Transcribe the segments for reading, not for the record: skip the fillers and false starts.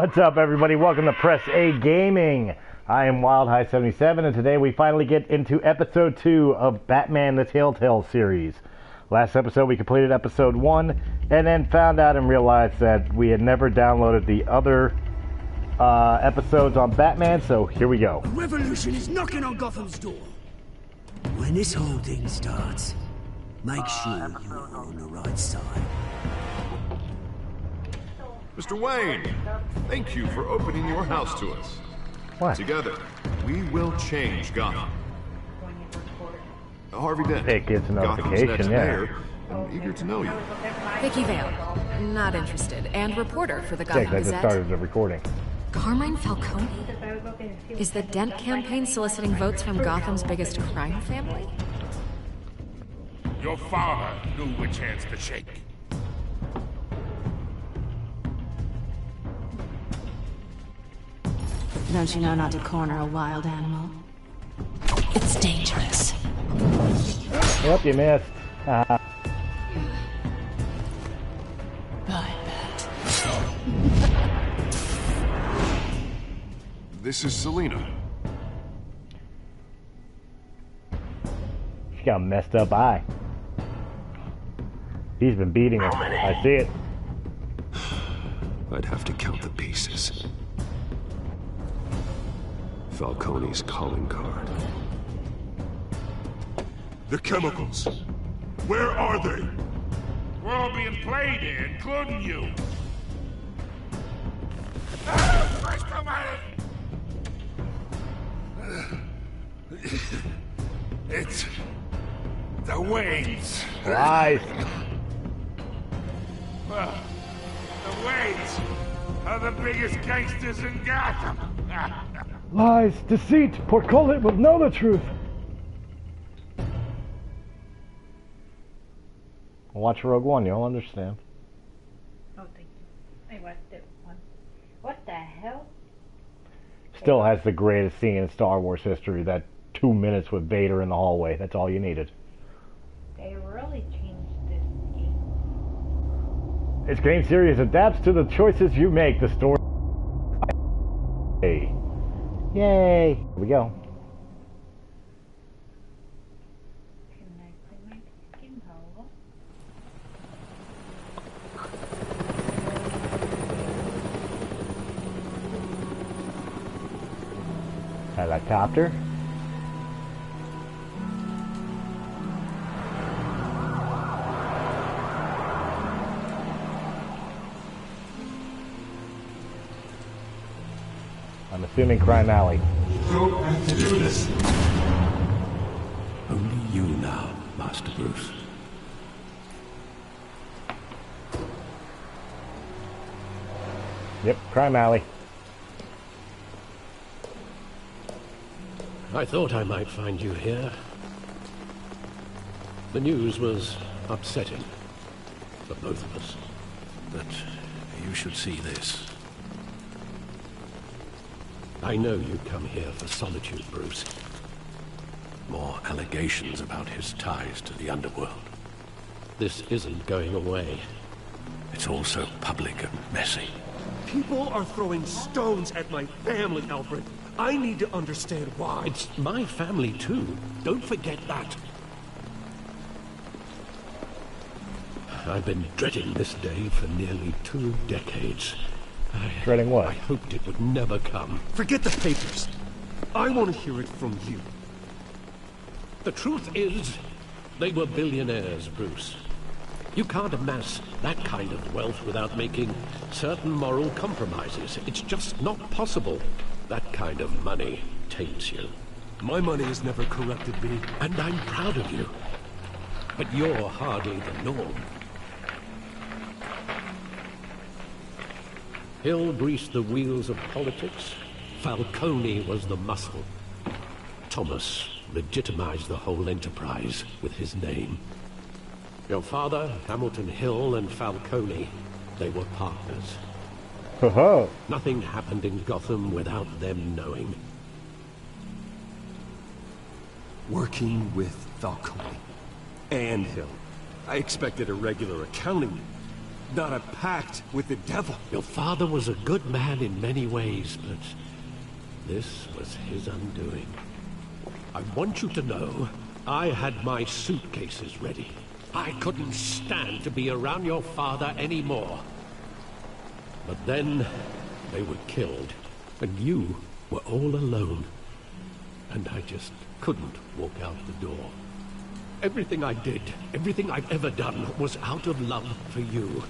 What's up, everybody? Welcome to Press A Gaming. I am Wyldehigh77, and today we finally get into episode 2 of Batman the Telltales series. Last episode we completed episode 1, and then found out and realized that we had never downloaded the other episodes on Batman, so here we go. A revolution is knocking on Gotham's door. When this whole thing starts, make sure you're on the right side. Mr. Wayne, thank you for opening your house to us. What? Together, we will change Gotham. Harvey Dent, It gets a Gotham's notification, next yeah. mayor, and eager to know you. Vicky Vale, not interested, and reporter for the Gotham Check, I just Gazette. started the recording. Carmine Falcone? Is the Dent campaign soliciting votes from Gotham's biggest crime family? Your father knew which hands to shake. Don't you know not to corner a wild animal? It's dangerous. Yep, you missed. This is Selina. She's got a messed up eye. He's been beating her. I see it. I'd have to count the pieces. Falcone's calling card. The chemicals. Where are they? We're all being played here, including you. Christ almighty! It's the Waynes. Lies. Well, the Waynes are the biggest gangsters in Gotham. Lies, deceit, poor Collet will know the truth. Watch Rogue One, you'll understand. Oh, thank you. I watched it once. What the hell? Still has the greatest scene in Star Wars history, that 2 minutes with Vader in the hallway. That's all you needed. They really changed this game. This game series adapts to the choices you make. The story. Hey. Yay! Here we go. Can I play my skin hole? Helicopter. I'm assuming Crime Alley. To do this. Only you now, Master Bruce. Yep, Crime Alley. I thought I might find you here. The news was upsetting for both of us. But you should see this. I know you'd come here for solitude, Bruce. More allegations about his ties to the underworld. This isn't going away. It's all so public and messy. People are throwing stones at my family, Alfred. I need to understand why. It's my family, too. Don't forget that. I've been dreading this day for nearly 2 decades. Dreading what? I hoped it would never come. Forget the papers. I want to hear it from you. The truth is, they were billionaires, Bruce. You can't amass that kind of wealth without making certain moral compromises. It's just not possible. That kind of money taints you. My money has never corrupted me. And I'm proud of you. But you're hardly the norm. Hill greased the wheels of politics. Falcone was the muscle. Thomas legitimized the whole enterprise with his name. Your father, Hamilton Hill, and Falcone, they were partners. Ho-ho. Nothing happened in Gotham without them knowing. Working with Falcone and Hill. I expected a regular accounting. not a pact with the devil. Your father was a good man in many ways, but this was his undoing. I want you to know, I had my suitcases ready. I couldn't stand to be around your father anymore. But then, they were killed, and you were all alone. And I just couldn't walk out the door. Everything I did, everything I've ever done, was out of love for you.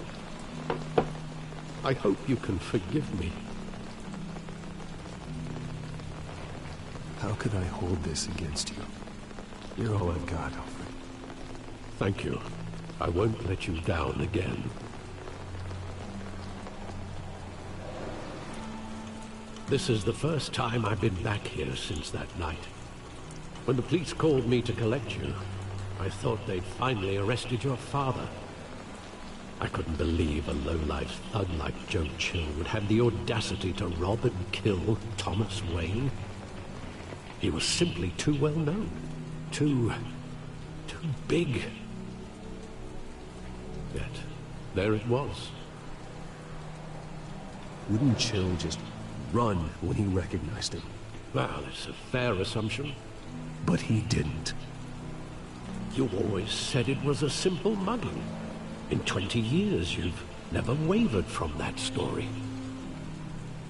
I hope you can forgive me. How could I hold this against you? You're all I've got, Alfred. Thank you. I won't let you down again. This is the first time I've been back here since that night. When the police called me to collect you, I thought they'd finally arrested your father. I couldn't believe a low-life thug like Joe Chill would have the audacity to rob and kill Thomas Wayne. He was simply too well known. Too big. Yet, there it was. Wouldn't Chill just run when he recognized him? Well, it's a fair assumption. But he didn't. You always said it was a simple mugging. In 20 years, you've never wavered from that story.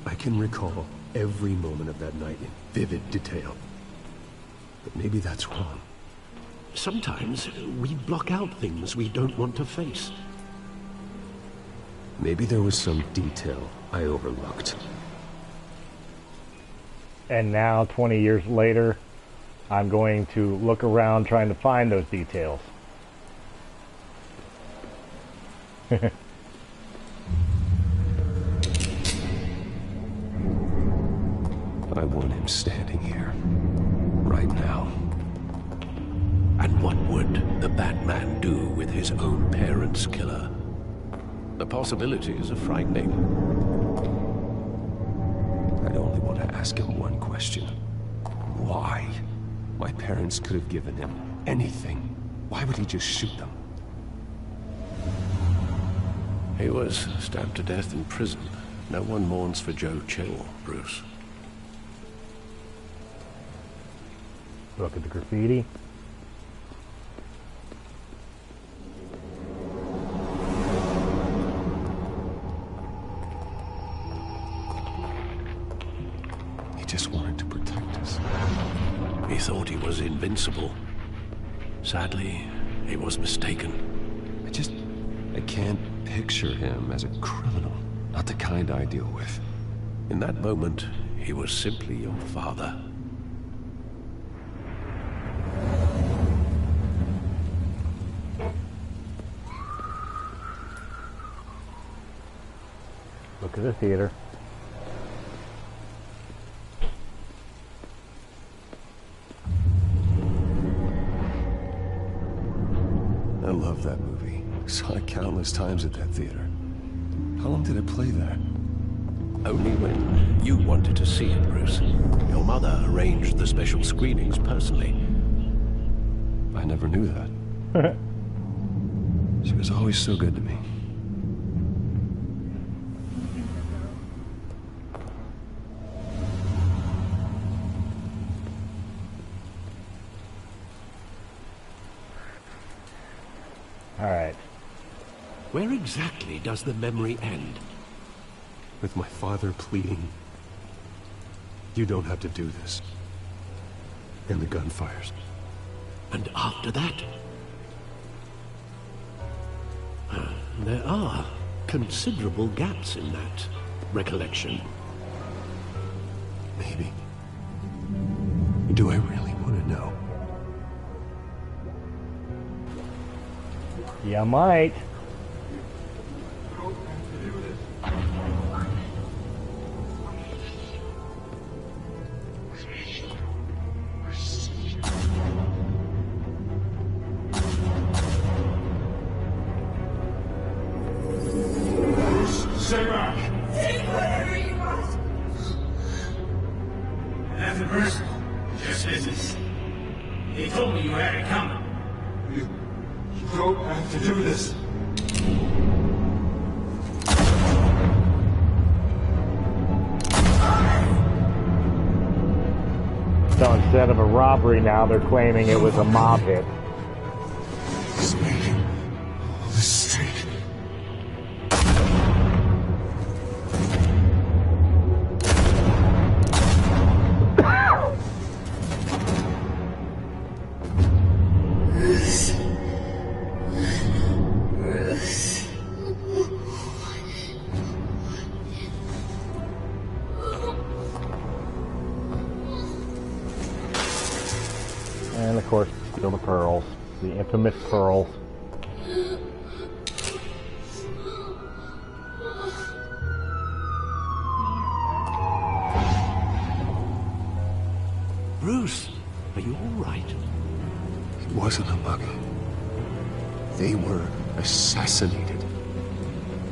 I can recall every moment of that night in vivid detail. But maybe that's wrong. Sometimes we block out things we don't want to face. Maybe there was some detail I overlooked. And now, 20 years later, I'm going to look around trying to find those details. I want him standing here, right now. And what would the Batman do with his own parents' killer? The possibilities are frightening. I'd only want to ask him one question. Why? My parents could have given him anything. Why would he just shoot them? He was stabbed to death in prison. No one mourns for Joe Chill, Bruce. Look at the graffiti. He just wanted to protect us. He thought he was invincible. Sadly, he was mistaken. I can't picture him as a criminal. Not the kind I deal with. In that moment, he was simply your father. Look at the theater. I love that movie. Saw it countless times at that theater. How long did it play there? Only when you wanted to see it, Bruce. Your mother arranged the special screenings personally. I never knew that. She was always so good to me. All right. Where exactly does the memory end? With my father pleading, "You don't have to do this." And the gun fires. And after that? There are considerable gaps in that recollection. Maybe. Do I really want to know? You might. Stay back! Take whatever you want! Nothing personal, just business. He told me you had it coming. You don't have to do this. So instead of a robbery now, they're claiming it was a mob hit. And of course, steal the pearls. The infamous pearls. Bruce, are you all right? It wasn't a mug. They were assassinated.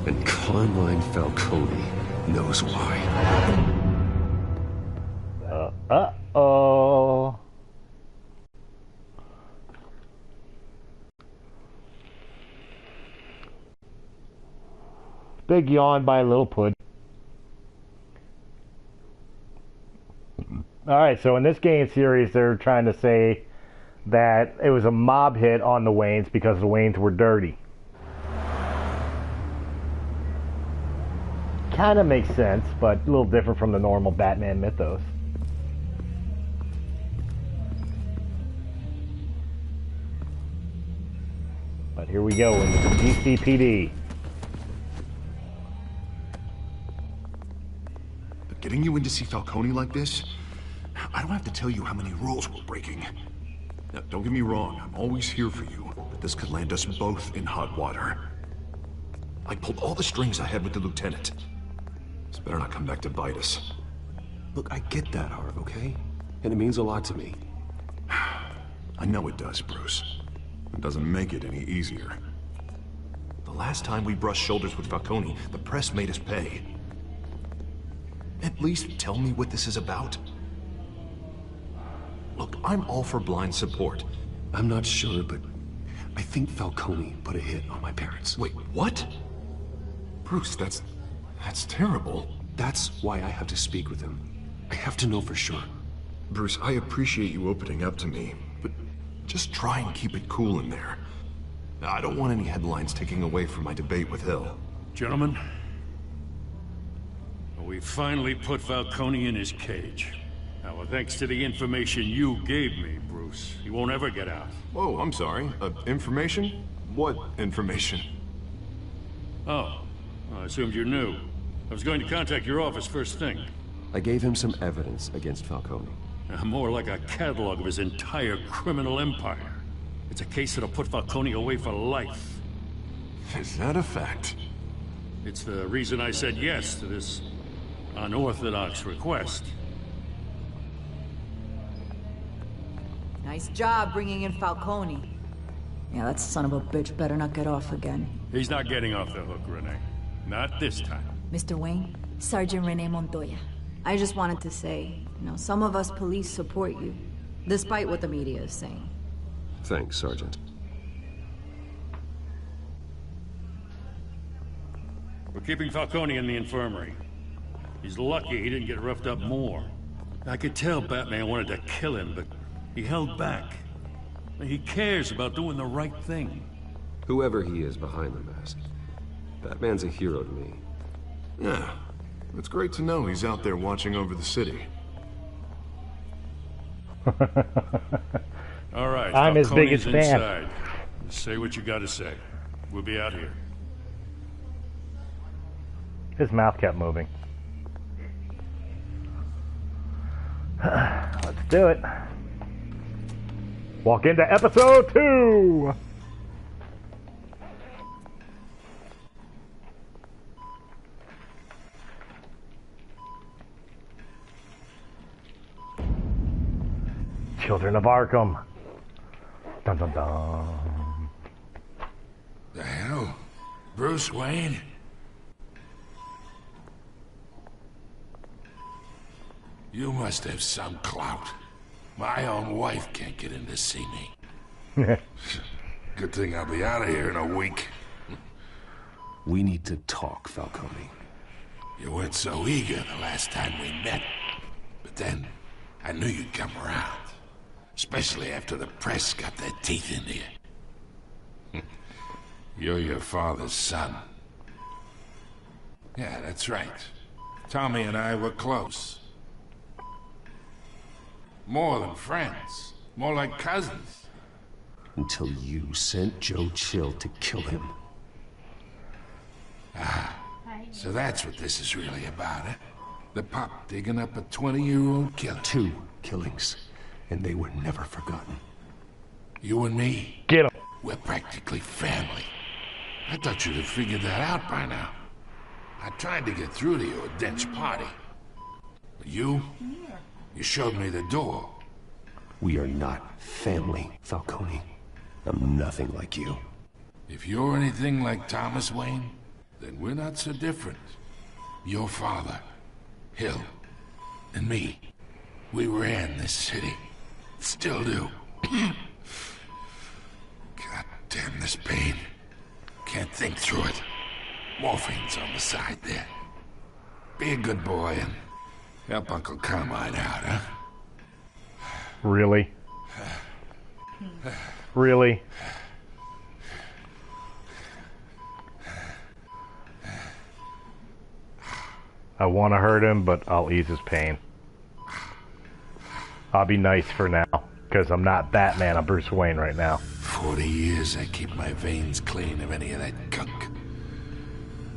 And Carmine Falcone knows why. Uh-oh. Big yawn by Little Pud. Alright, so in this game series, they're trying to say that it was a mob hit on the Waynes because the Waynes were dirty. Kind of makes sense, but a little different from the normal Batman mythos. But here we go into the GCPD. But getting you in to see Falcone like this, I don't have to tell you how many rules we're breaking. Now, don't get me wrong, I'm always here for you, but this could land us both in hot water. I pulled all the strings I had with the lieutenant. This better not come back to bite us. Look, I get that, Harv, okay? And it means a lot to me. I know it does, Bruce. It doesn't make it any easier. The last time we brushed shoulders with Falcone, the press made us pay. At least tell me what this is about. Look, I'm all for blind support. I'm not sure, but I think Falcone put a hit on my parents. Wait, what? Bruce, that's terrible. That's why I have to speak with him. I have to know for sure. Bruce, I appreciate you opening up to me, but just try and keep it cool in there. I don't want any headlines taking away from my debate with Hill. Gentlemen, we finally put Falcone in his cage. Now, thanks to the information you gave me, Bruce, he won't ever get out. Whoa, I'm sorry. Information? What information? Oh, I assumed you knew. I was going to contact your office first thing. I gave him some evidence against Falcone. More like a catalog of his entire criminal empire. It's a case that'll put Falcone away for life. Is that a fact? It's the reason I said yes to this unorthodox request. Nice job bringing in Falcone. Yeah, that son of a bitch better not get off again. He's not getting off the hook, Renee. Not this time. Mr. Wayne, Sergeant Renee Montoya. I just wanted to say, some of us police support you, despite what the media is saying. Thanks, Sergeant. We're keeping Falcone in the infirmary. He's lucky he didn't get roughed up more. I could tell Batman wanted to kill him, but he held back. He cares about doing the right thing. Whoever he is behind the mask, Batman's a hero to me. Yeah, it's great to know he's out there watching over the city. All right, I'm his biggest fan. Inside. Say what you gotta say. We'll be out here. His mouth kept moving. Let's do it. Walk into episode 2! Children of Arkham. Dun dun dun. The hell? Bruce Wayne? You must have some clout. My own wife can't get in to see me. Good thing I'll be out of here in a week. We need to talk, Falcone. You weren't so eager the last time we met. But then, I knew you'd come around. Especially after the press got their teeth into you. You're your father's son. Yeah, that's right. Tommy and I were close. More than friends. More like cousins. Until you sent Joe Chill to kill him. Ah, so that's what this is really about, eh? The pup digging up a 20-year-old killer. 2 killings, and they were never forgotten. You and me. Get him. We're practically family. I thought you'd have figured that out by now. I tried to get through to you at Dent's party. But you showed me the door. We are not family, Falcone. I'm nothing like you. If you're anything like Thomas Wayne, then we're not so different. Your father, Hill, and me, we ran this city. Still do. God damn this pain. Can't think through it. Morphine's on the side there. Be a good boy and help Uncle Carmine out, huh? Really? Really? I want to hurt him, but I'll ease his pain. I'll be nice for now, because I'm not Batman, I'm Bruce Wayne right now. 40 years I keep my veins clean of any of that gunk.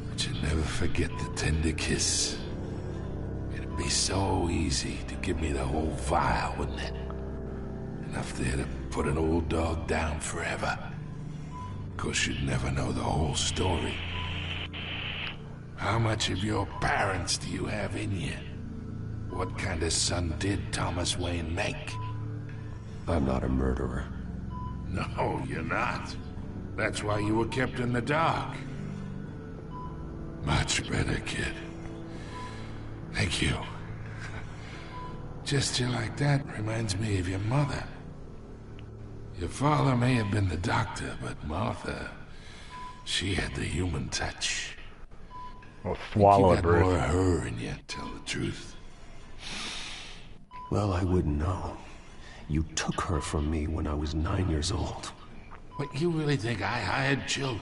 But you'll never forget the tender kiss. It'd be so easy to give me the whole vial, wouldn't it? Enough there to put an old dog down forever. Of course, you'd never know the whole story. How much of your parents do you have in you? What kind of son did Thomas Wayne make? I'm not a murderer. No, you're not. That's why you were kept in the dark. Much better, kid. Thank you. Gesture like that reminds me of your mother. Your father may have been the doctor, but Martha, she had the human touch. I'll swallow it, Bruce. You got Bruce. more of her in you, tell the truth. Well, I wouldn't know. You took her from me when I was 9 years old. But you really think I hired Chill?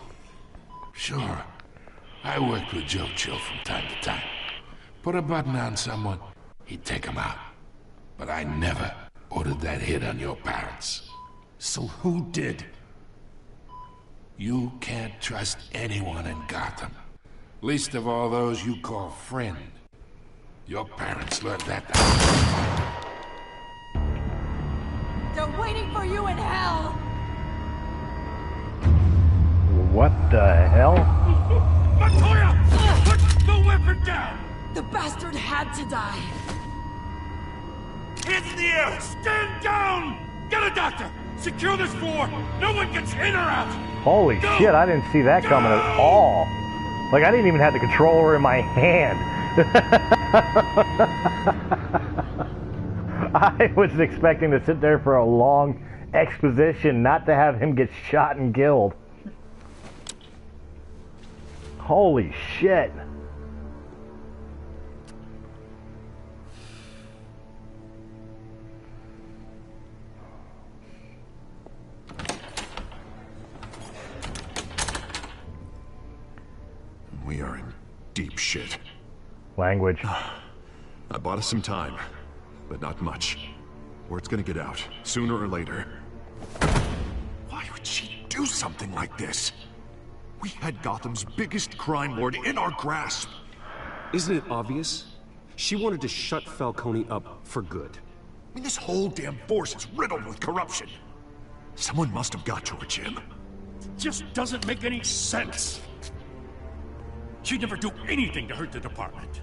Sure. I worked with Joe Chill from time to time. Put a button on someone, he'd take him out. But I never ordered that hit on your parents. So who did? You can't trust anyone in Gotham. Least of all those you call friend. Your parents learned that. They're waiting for you in hell! What the hell? Montoya! Put the weapon down! The bastard had to die. Hands in the air! Stand down! Get a doctor! Secure this floor! No one gets in or out! Holy shit, I didn't see that coming at all. Like, I didn't even have the controller in my hand. I was expecting to sit there for a long exposition, not to have him get shot and killed. Holy shit. We are in deep shit. Language. I bought us some time, but not much. Word's gonna get out, sooner or later. Why would she do something like this? We had Gotham's biggest crime lord in our grasp. Isn't it obvious? She wanted to shut Falcone up for good. I mean, this whole damn force is riddled with corruption. Someone must have got to her, Jim. It just doesn't make any sense. She'd never do anything to hurt the department.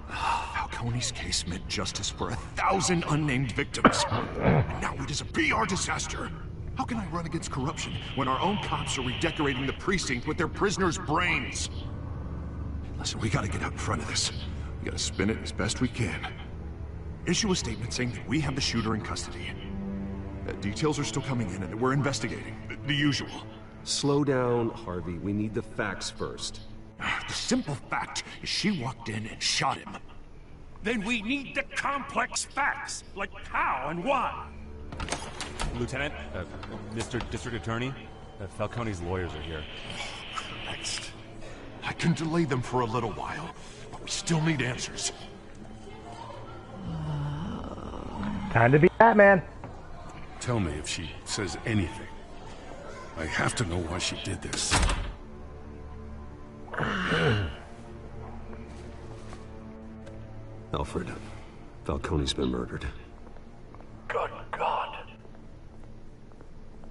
Falcone's case meant justice for 1,000 unnamed victims. And now it is a PR disaster. How can I run against corruption when our own cops are redecorating the precinct with their prisoners' brains? Listen, we gotta get out in front of this. We gotta spin it as best we can. Issue a statement saying that we have the shooter in custody. Details are still coming in and we're investigating. The usual. Slow down, Harvey. We need the facts first. The simple fact is she walked in and shot him. Then we need the complex facts, like how and why. Lieutenant, Mr. District Attorney, Falcone's lawyers are here. Christ. I can delay them for a little while, but we still need answers. Time to be Batman. Tell me if she says anything. I have to know why she did this. Alfred, Falcone's been murdered. Good God.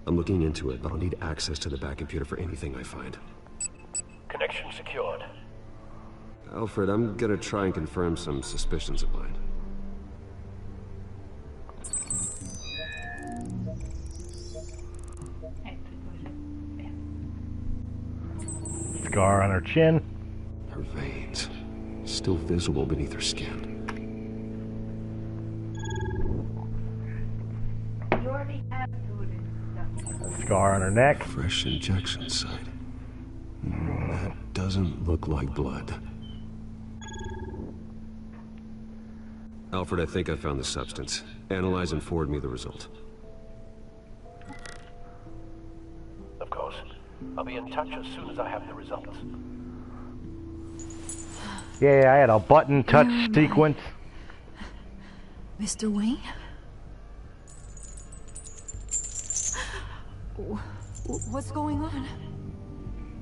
I'm looking into it, but I'll need access to the back computer for anything I find. Connection secured. Alfred, I'm gonna try and confirm some suspicions of mine. Scar on her chin. Her veins, still visible beneath her skin. You already have food and stuff. Scar on her neck. Fresh injection site. That doesn't look like blood. Alfred, I think I found the substance. Analyze and forward me the result. Of course. I'll be in touch as soon as I have the results. Yeah, I had a button touch sequence. Mr. Wayne? What's going on?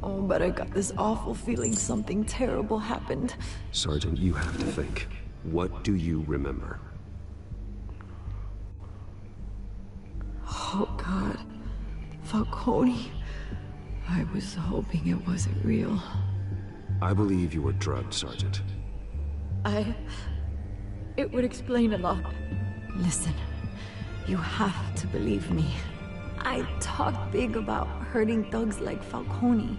Oh, but I got this awful feeling something terrible happened. Sergeant, you have to think. What do you remember? Oh, God. Falcone. I was hoping it wasn't real. I believe you were drugged, Sergeant. It would explain a lot. Listen, you have to believe me. I talked big about hurting thugs like Falcone,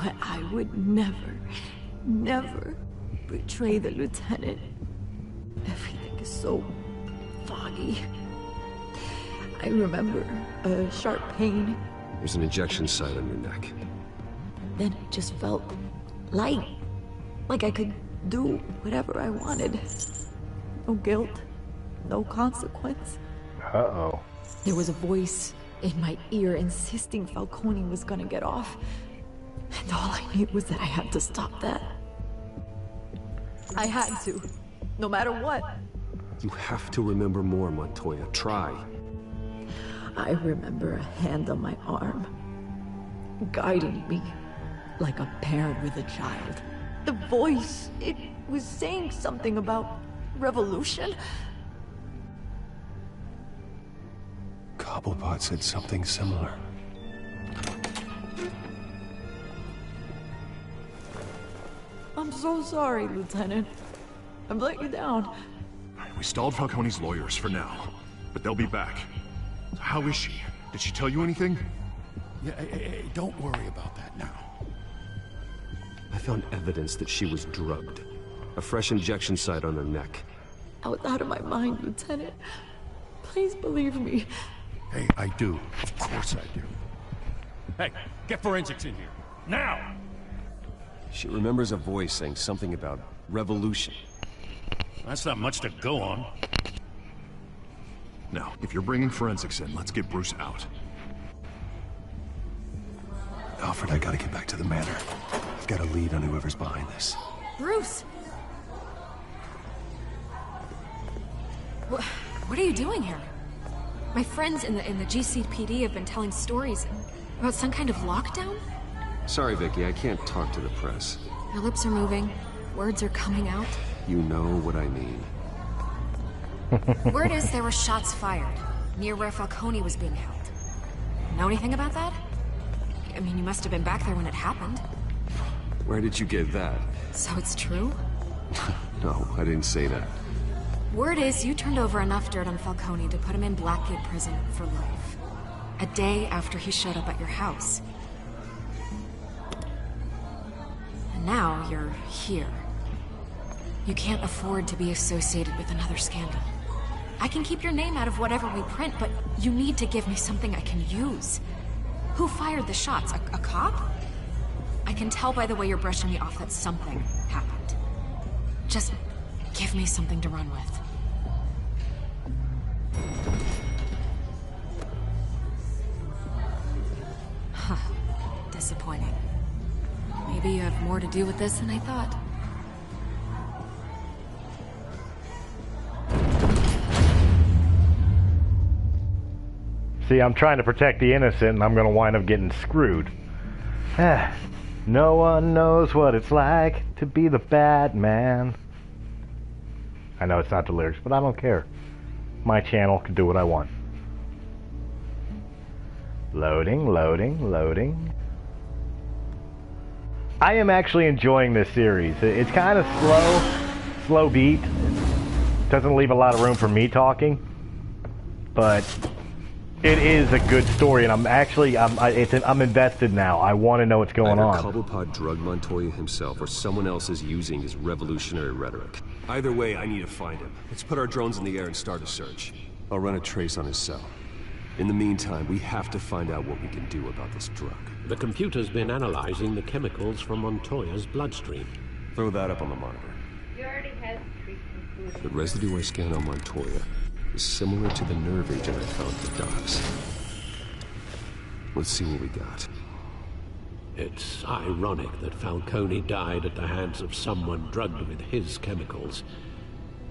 but I would never betray the lieutenant. Everything is so foggy. I remember a sharp pain. There's an injection site on your neck. Then it just felt light. Like I could do whatever I wanted. No guilt, no consequence. Uh-oh. There was a voice in my ear insisting Falcone was gonna get off. And all I knew was that I had to stop that. I had to, no matter what. You have to remember more, Montoya. Try. I remember a hand on my arm, guiding me like a parent with a child. The voice, it was saying something about revolution. Cobblepot said something similar. I'm so sorry, Lieutenant. I've let you down. We stalled Falcone's lawyers for now, but they'll be back. So how is she? Did she tell you anything? Yeah, hey, don't worry about that now. I found evidence that she was drugged. A fresh injection site on her neck. I was out of my mind, Lieutenant. Please believe me. Hey, I do. Of course I do. Hey, get forensics in here. Now! She remembers a voice saying something about revolution. That's not much to go on. Now, if you're bringing forensics in, let's get Bruce out. Alfred, I gotta get back to the manor. I've got a lead on whoever's behind this. Bruce! What are you doing here? My friends in the GCPD have been telling stories about some kind of lockdown? Sorry, Vicky, I can't talk to the press. Your lips are moving. Words are coming out. You know what I mean. Word is there were shots fired near where Falcone was being held. Know anything about that? I mean, you must have been back there when it happened. Where did you get that? So it's true? No, I didn't say that. Word is you turned over enough dirt on Falcone to put him in Blackgate Prison for life. A day after he showed up at your house. And now you're here. You can't afford to be associated with another scandal. I can keep your name out of whatever we print, but you need to give me something I can use. Who fired the shots? A cop? I can tell by the way you're brushing me off that something happened. Just Give me something to run with. Huh. Disappointing. Maybe you have more to do with this than I thought. See, I'm trying to protect the innocent, and I'm going to wind up getting screwed. No one knows what it's like to be the bad man. I know it's not the lyrics, but I don't care. My channel can do what I want. Loading, loading, loading. I am actually enjoying this series. It's kind of slow beat. It doesn't leave a lot of room for me talking, but it is a good story, and I'm invested now. I want to know what's going on. Either Cobblepot drugged Montoya himself, or someone else is using his revolutionary rhetoric. Either way, I need to find him. Let's put our drones in the air and start a search. I'll run a trace on his cell. In the meantime, we have to find out what we can do about this drug. The computer's been analyzing the chemicals from Montoya's bloodstream. Throw that up on the monitor. You already had treatment. The residue I scanned on Montoya is similar to the nerve agent I found at the docks. Let's see what we got. It's ironic that Falcone died at the hands of someone drugged with his chemicals.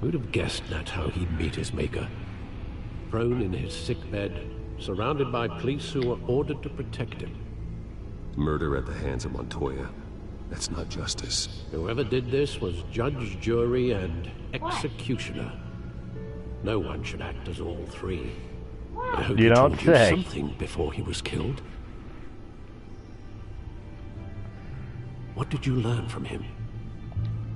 Who'd have guessed that's how he'd meet his maker? Prone in his sickbed, surrounded by police who were ordered to protect him. Murder at the hands of Montoya. That's not justice. Whoever did this was judge, jury, and executioner. No one should act as all three. I hope you don't told say. You something before he was killed. What did you learn from him?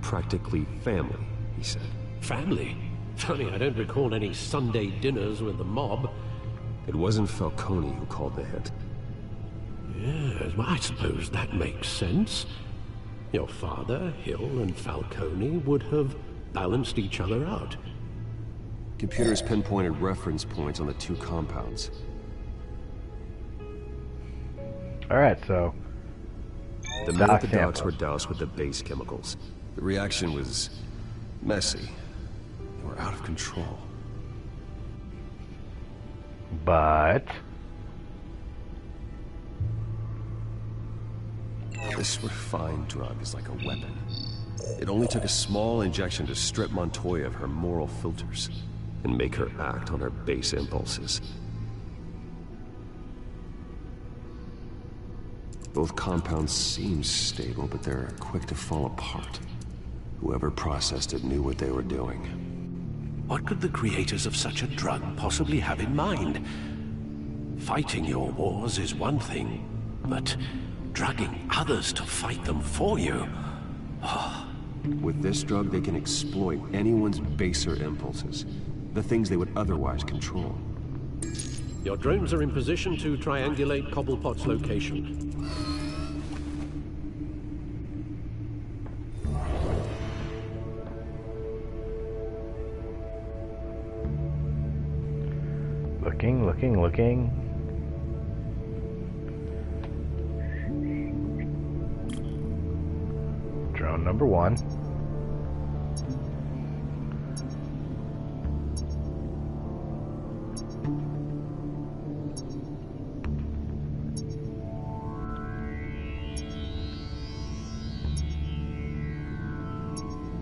Practically family, he said. Family? Funny, I don't recall any Sunday dinners with the mob. It wasn't Falcone who called the hit. Yes, well, I suppose that makes sense. Your father, Hill, and Falcone would have balanced each other out. Computers pinpointed reference points on the two compounds. Alright, so... The men at the docks were doused with the base chemicals. The reaction was messy. They were out of control. But... This refined drug is like a weapon. It only took a small injection to strip Montoya of her moral filters and make her act on her base impulses. Both compounds seem stable, but they're quick to fall apart. Whoever processed it knew what they were doing. What could the creators of such a drug possibly have in mind? Fighting your wars is one thing, but drugging others to fight them for you? Oh. With this drug, they can exploit anyone's baser impulses, the things they would otherwise control. Your drones are in position to triangulate Cobblepot's location. Looking. Drone number 1.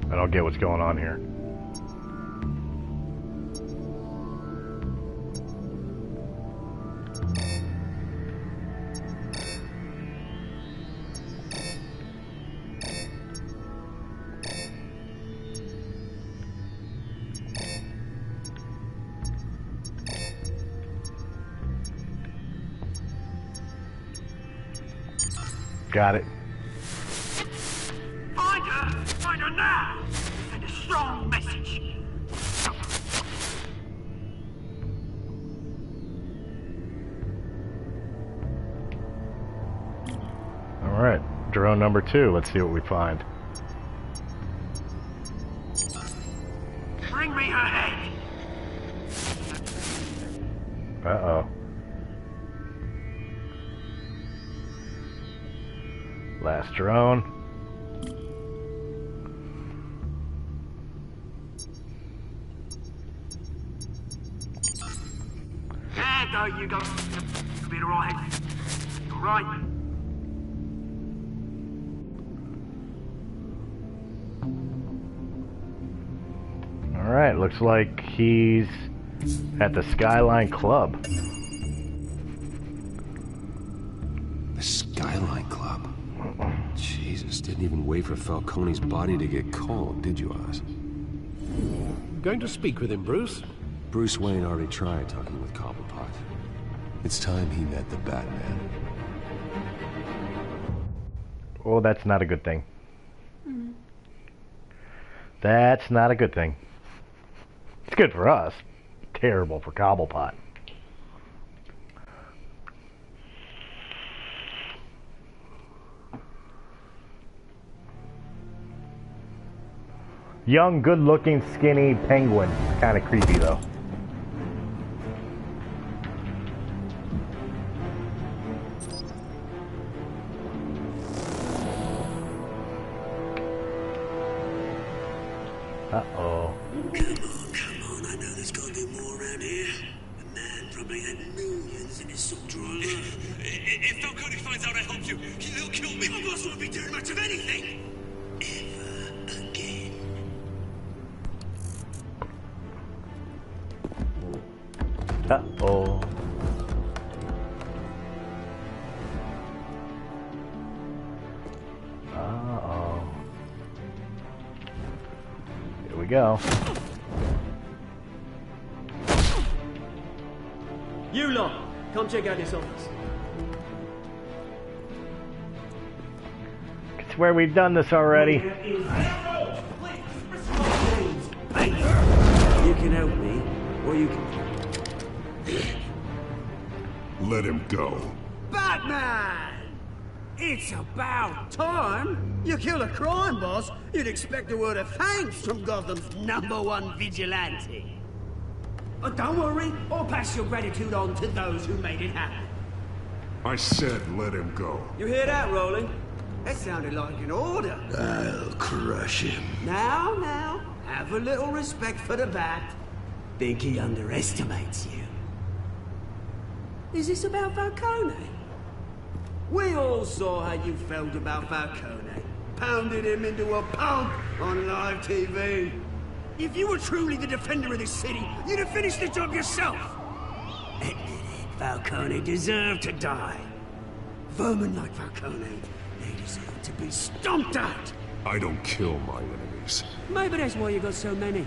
I don't get what's going on here. Got it. Find her now! Send a strong message. Alright, drone number 2. Let's see what we find. Bring me her head! Uh-oh. Last drone. bad though, you go. You'll be alright. Alright. Alright, looks like he's at the Skyline Club. The Skyline Club? Jesus, didn't even wait for Falcone's body to get cold, did you, Oz? Going to speak with him, Bruce? Bruce Wayne already tried talking with Cobblepot. It's time he met the Batman. Oh, that's not a good thing. That's not a good thing. It's good for us. Terrible for Cobblepot. Young, good-looking, skinny penguin. Kind of creepy, though. Uh-oh. Come on, I know there's gotta be more around here. The man probably had millions in his sock drawer. If Falcone finds out I helped you, he'll kill me. My boss won't be doing much of anything. Ever again. Uh-oh. Uh-oh. Here we go. You lot, come check out this office. It's where we've done this already. You can help me, or you can... Let him go. Batman! It's about time. You kill a crime boss, you'd expect a word of thanks from Gotham's #1 vigilante. Oh, don't worry, I'll pass your gratitude on to those who made it happen. I said let him go. You hear that, Roland? That sounded like an order. I'll crush him. Now, have a little respect for the Bat. Think he underestimates you. Is this about Falcone? We all saw how you felt about Falcone. Pounded him into a pulp on live TV. If you were truly the defender of this city, you'd have finished the job yourself. Admit it, Falcone deserved to die. Vermin like Falcone, they deserve to be stomped out. I don't kill my enemies. Maybe that's why you got so many.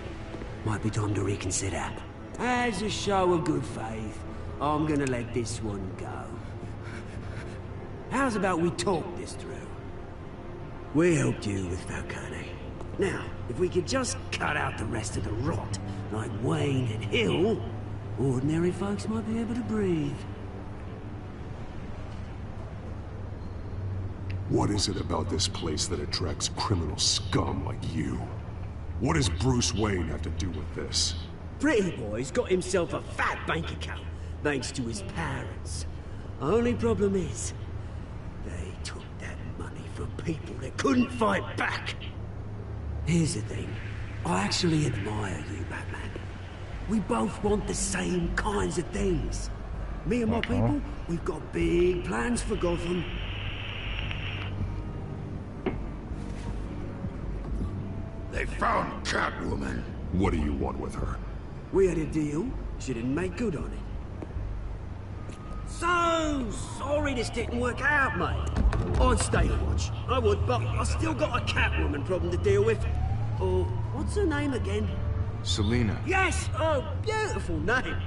Might be time to reconsider. As a show of good faith, I'm gonna let this one go. How's about we talk this through? We helped you with Falcone. Now, if we could just cut out the rest of the rot, like Wayne and Hill, ordinary folks might be able to breathe. What is it about this place that attracts criminal scum like you? What does Bruce Wayne have to do with this? Pretty Boy's got himself a fat bank account, thanks to his parents. Only problem is, they took that money from people that couldn't fight back. Here's the thing. I actually admire you, Batman. We both want the same kinds of things. Me and my people, we've got big plans for Gotham. They found Catwoman. What do you want with her? We had a deal. She didn't make good on it. So sorry this didn't work out, mate. I'd stay to watch. I would, but I still got a Catwoman problem to deal with. Oh, what's her name again? Selina. Yes! Oh, beautiful name.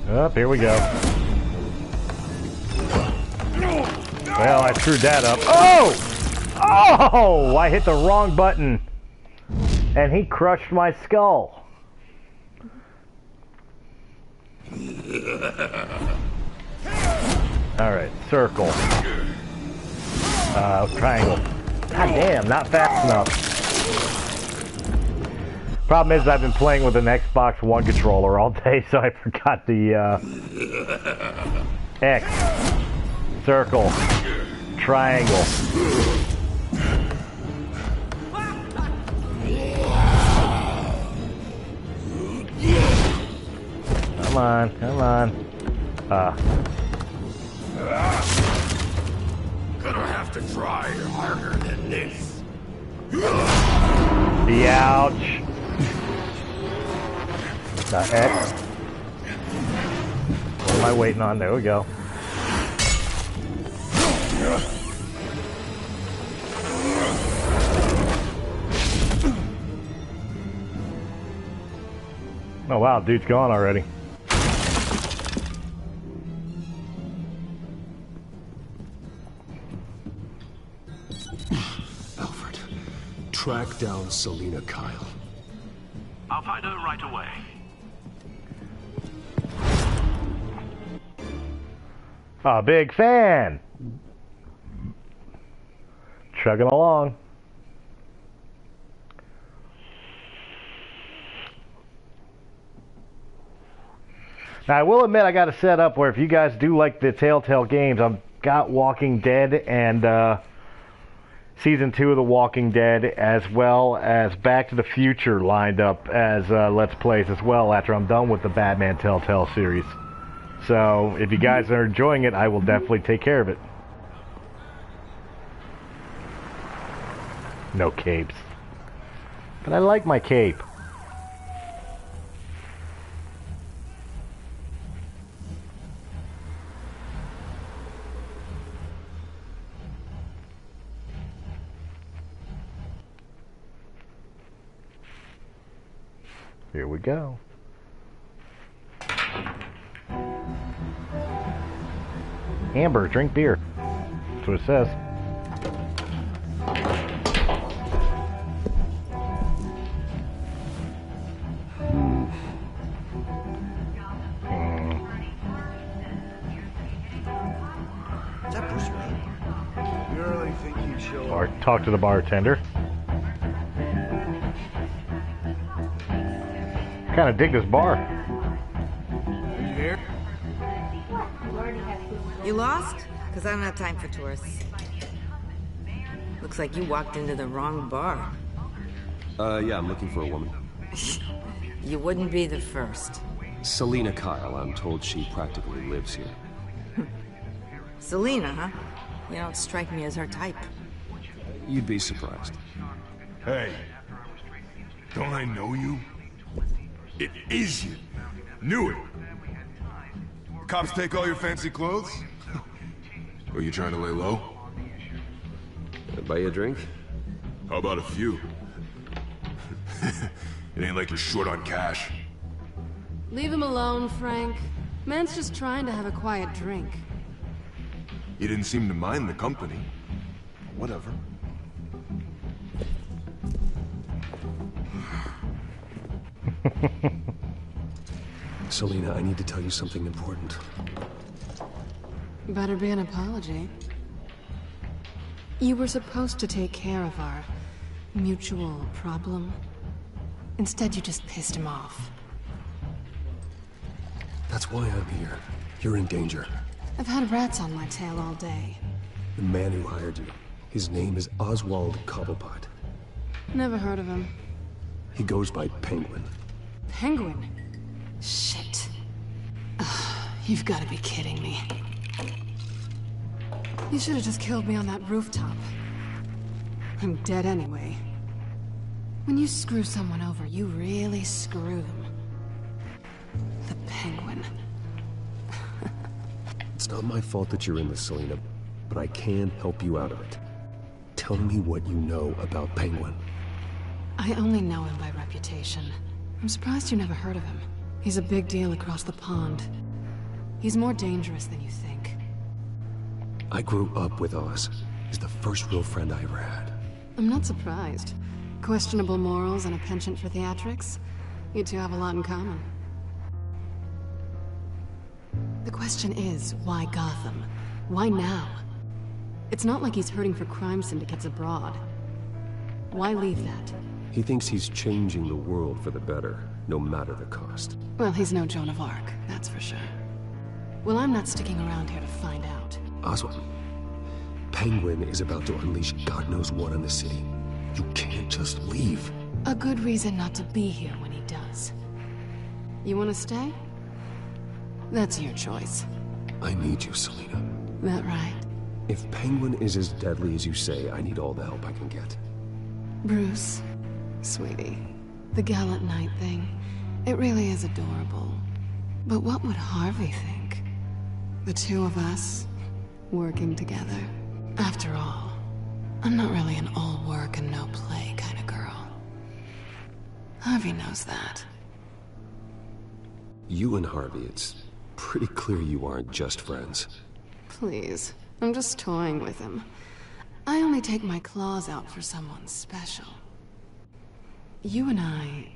Oh, here we go. Well, I screwed that up. Oh! Oh! I hit the wrong button. And he crushed my skull. Alright, circle. Triangle. God damn, not fast enough. Problem is, I've been playing with an Xbox One controller all day, so I forgot the, X. Circle. Triangle. Come on, come on. Gonna have to try harder than this. Ouch. X. What am I waiting on? There we go. Oh wow, dude's gone already. Alfred, track down Selina Kyle. I'll find her right away. A big fan. Chugging along. Now, I will admit I got a set up where if you guys do like the Telltale games, I've got Walking Dead and Season 2 of The Walking Dead, as well as Back to the Future lined up as Let's Plays as well after I'm done with the Batman Telltale series. So, if you guys are enjoying it, I will definitely take care of it. No capes. But I like my cape. Here we go. Amber, drink beer. That's what it says. You really think he'd show Or talk to the bartender. Kind of dig this bar. You here? You lost? Because I don't have time for tourists. Looks like you walked into the wrong bar. Yeah, I'm looking for a woman. You wouldn't be the first. Selina Kyle, I'm told she practically lives here. Selina, huh? You don't strike me as her type. You'd be surprised. Hey, don't I know you? It is you. Knew it. Cops take all your fancy clothes? Are you trying to lay low? Buy you a drink? How about a few? It ain't like you're short on cash. Leave him alone, Frank. Man's just trying to have a quiet drink. You didn't seem to mind the company. Whatever. Selina, I need to tell you something important. Better be an apology. You were supposed to take care of our mutual problem. Instead, you just pissed him off. That's why I'm here. You're in danger. I've had rats on my tail all day. The man who hired you, his name is Oswald Cobblepot. Never heard of him. He goes by Penguin. Penguin? Shit. Ugh, you've got to be kidding me. You should have just killed me on that rooftop. I'm dead anyway. When you screw someone over, you really screw them. The Penguin. It's not my fault that you're in this, Selina, but I can help you out of it. Tell me what you know about Penguin. I only know him by reputation. I'm surprised you never heard of him. He's a big deal across the pond. He's more dangerous than you think. I grew up with Oz. He's the first real friend I ever had. I'm not surprised. Questionable morals and a penchant for theatrics. You two have a lot in common. The question is, why Gotham? Why now? It's not like he's hurting for crime syndicates abroad. Why leave that? He thinks he's changing the world for the better, no matter the cost. Well, he's no Joan of Arc, that's for sure. Well, I'm not sticking around here to find out. Oswald, Penguin is about to unleash God knows what on the city. You can't just leave. A good reason not to be here when he does. You want to stay? That's your choice. I need you, Selina. That right? If Penguin is as deadly as you say, I need all the help I can get. Bruce, sweetie, the gallant knight thing, it really is adorable. But what would Harvey think? The two of us, working together. After all, I'm not really an all work and no play kind of girl. Harvey knows that. You and Harvey, it's pretty clear you aren't just friends. Please, I'm just toying with him. I only take my claws out for someone special. You and I...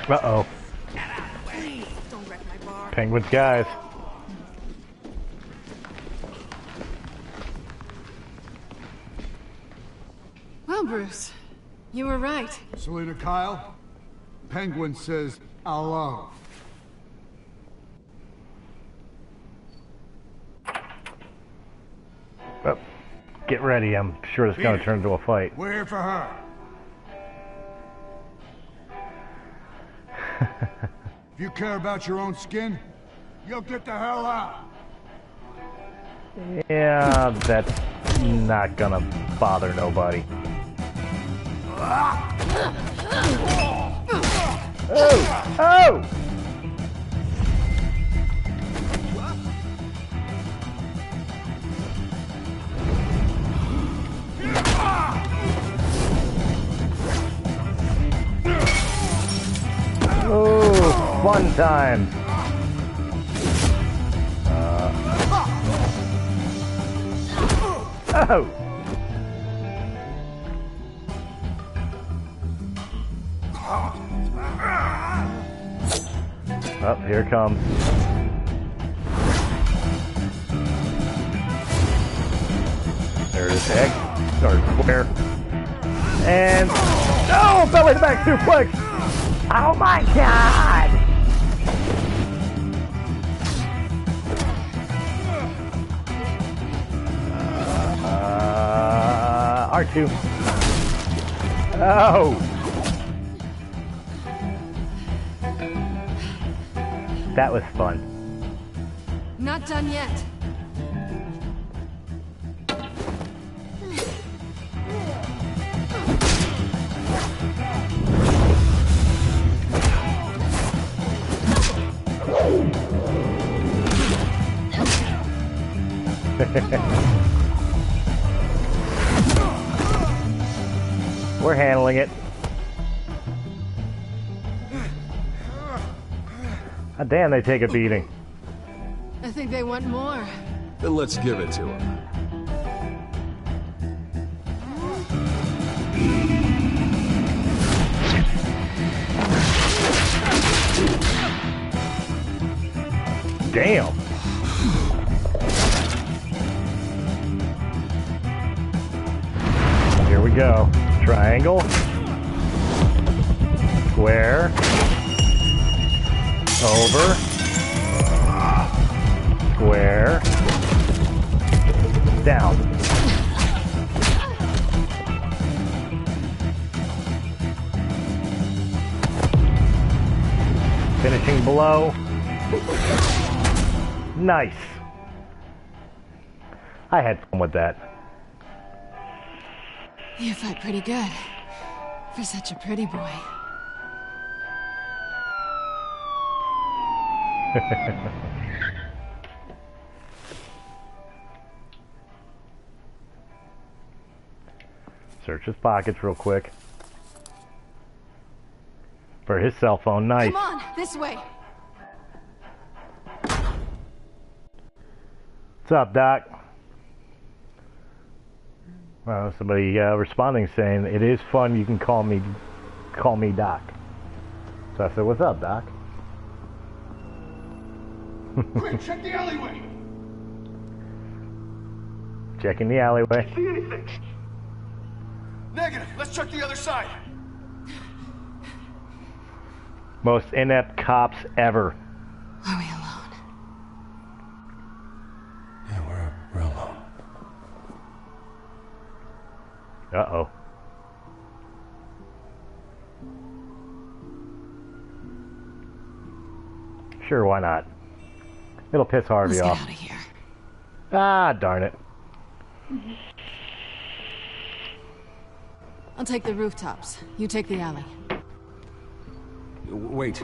Uh-oh. Penguin's guys. Well, Bruce, you were right. Selina Kyle, Penguin says hello. Oh, get ready. I'm sure it's going to turn into a fight. We're here for her. If you care about your own skin, you'll get the hell out. Yeah, that's not gonna bother nobody. Oh! Oh! Oh, fun time. Oh! Oh, here it comes. There it is, X, or square. And, oh, belly back suplex! Oh my god! R2. Oh! That was fun. Not done yet. We're handling it. God damn, they take a beating. I think they want more. Then let's give it to them. Damn. Here we go. Triangle. Square. Over. Square. Down. Finishing blow. Nice. I had fun with that. You fight pretty good. For such a pretty boy. Search his pockets real quick. For his cell phone, nice. Come on, this way. What's up, Doc? Well, somebody responding saying, it is fun, you can call me Doc. So I said, what's up, Doc? Quick, check the alleyway! Checking the alleyway. See anything? Negative, let's check the other side. Most inept cops ever. Are we alone? Yeah, we're alone. Uh-oh. Sure, why not? It'll piss Harvey off. Let's get out of here. Ah, darn it. I'll take the rooftops. You take the alley. Wait.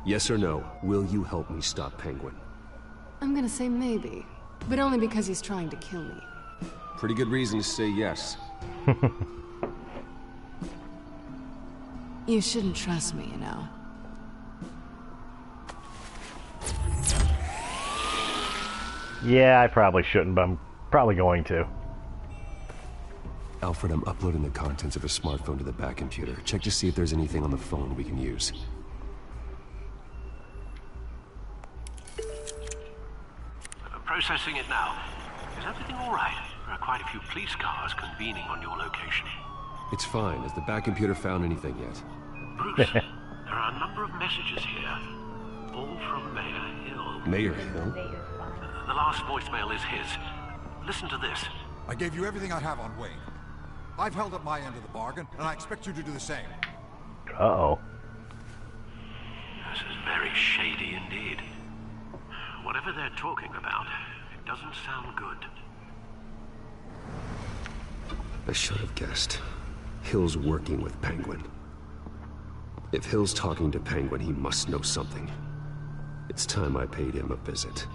Yes or no, will you help me stop Penguin? I'm gonna say maybe, but only because he's trying to kill me. Pretty good reason to say yes. You shouldn't trust me, you know. Yeah, I probably shouldn't, but I'm probably going to. Alfred, I'm uploading the contents of a smartphone to the back computer. Check to see if there's anything on the phone we can use. Processing it now. Is everything all right? There are quite a few police cars convening on your location. It's fine. Has the back computer found anything yet? Bruce, there are a number of messages here. All from Mayor Hill. Mayor Hill? The last voicemail is his. Listen to this. I gave you everything I have on Wayne. I've held up my end of the bargain, and I expect you to do the same. Uh-oh. This is very shady indeed. Whatever they're talking about, it doesn't sound good. I should have guessed. Hill's working with Penguin. If Hill's talking to Penguin, he must know something. It's time I paid him a visit.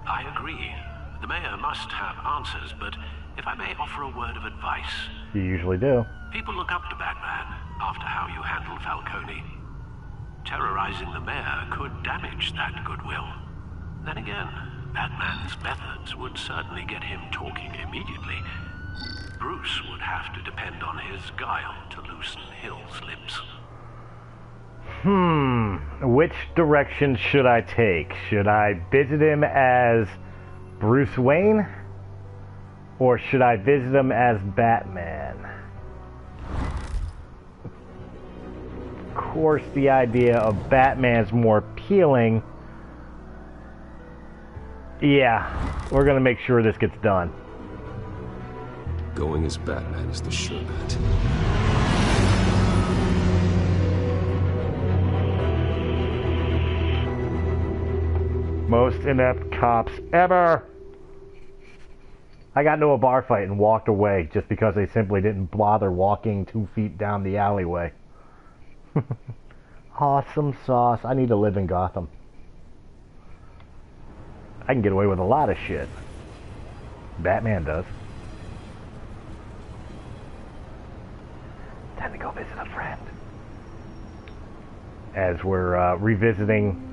I agree. The mayor must have answers, but if I may offer a word of advice... You usually do. People look up to Batman after how you handled Falcone. Terrorizing the mayor could damage that goodwill. Then again, Batman's methods would certainly get him talking immediately. Bruce would have to depend on his guile to loosen Hill's lips. Which direction should I take? Should I visit him as Bruce Wayne? Or should I visit him as Batman? Of course, the idea of Batman's more appealing. Yeah, we're gonna make sure this gets done. Going as Batman is the sure bet. Most inept cops ever! I got into a bar fight and walked away just because they simply didn't bother walking 2 feet down the alleyway. Awesome sauce. I need to live in Gotham. I can get away with a lot of shit. Batman does. Time to go visit a friend. As we're revisiting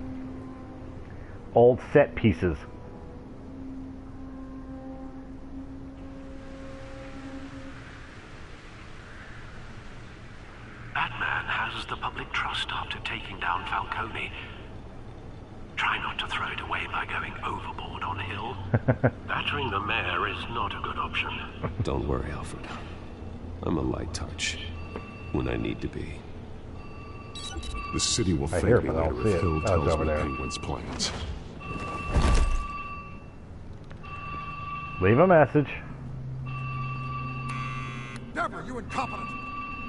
old set pieces. Batman has the public trust after taking down Falcone. Try not to throw it away by going overboard on Hill. Battering the mayor is not a good option. Don't worry, Alfred. I'm a light touch when I need to be. The city will thank me later if Hill tells me Penguin's plans. Leave a message. Deborah, you incompetent!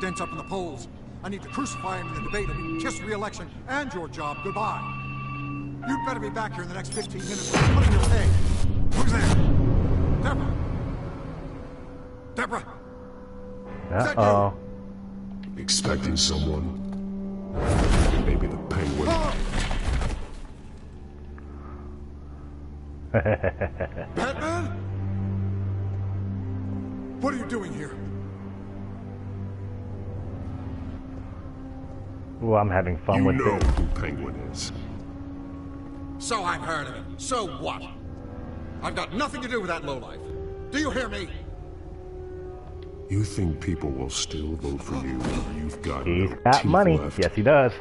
Dents up in the polls. I need to crucify him in the debate and kiss re-election and your job goodbye. You'd better be back here in the next 15 minutes. Put in your pay. Who's there? Deborah? Deborah? Uh-oh. Expecting someone? Maybe the Penguin. Batman? What are you doing here? Well, I'm having fun with You know this. who Penguin is. So I've heard of it. So what? I've got nothing to do with that lowlife. Do you hear me? You think people will still vote for you when you've got He's no got teeth money. left? Yes, he does.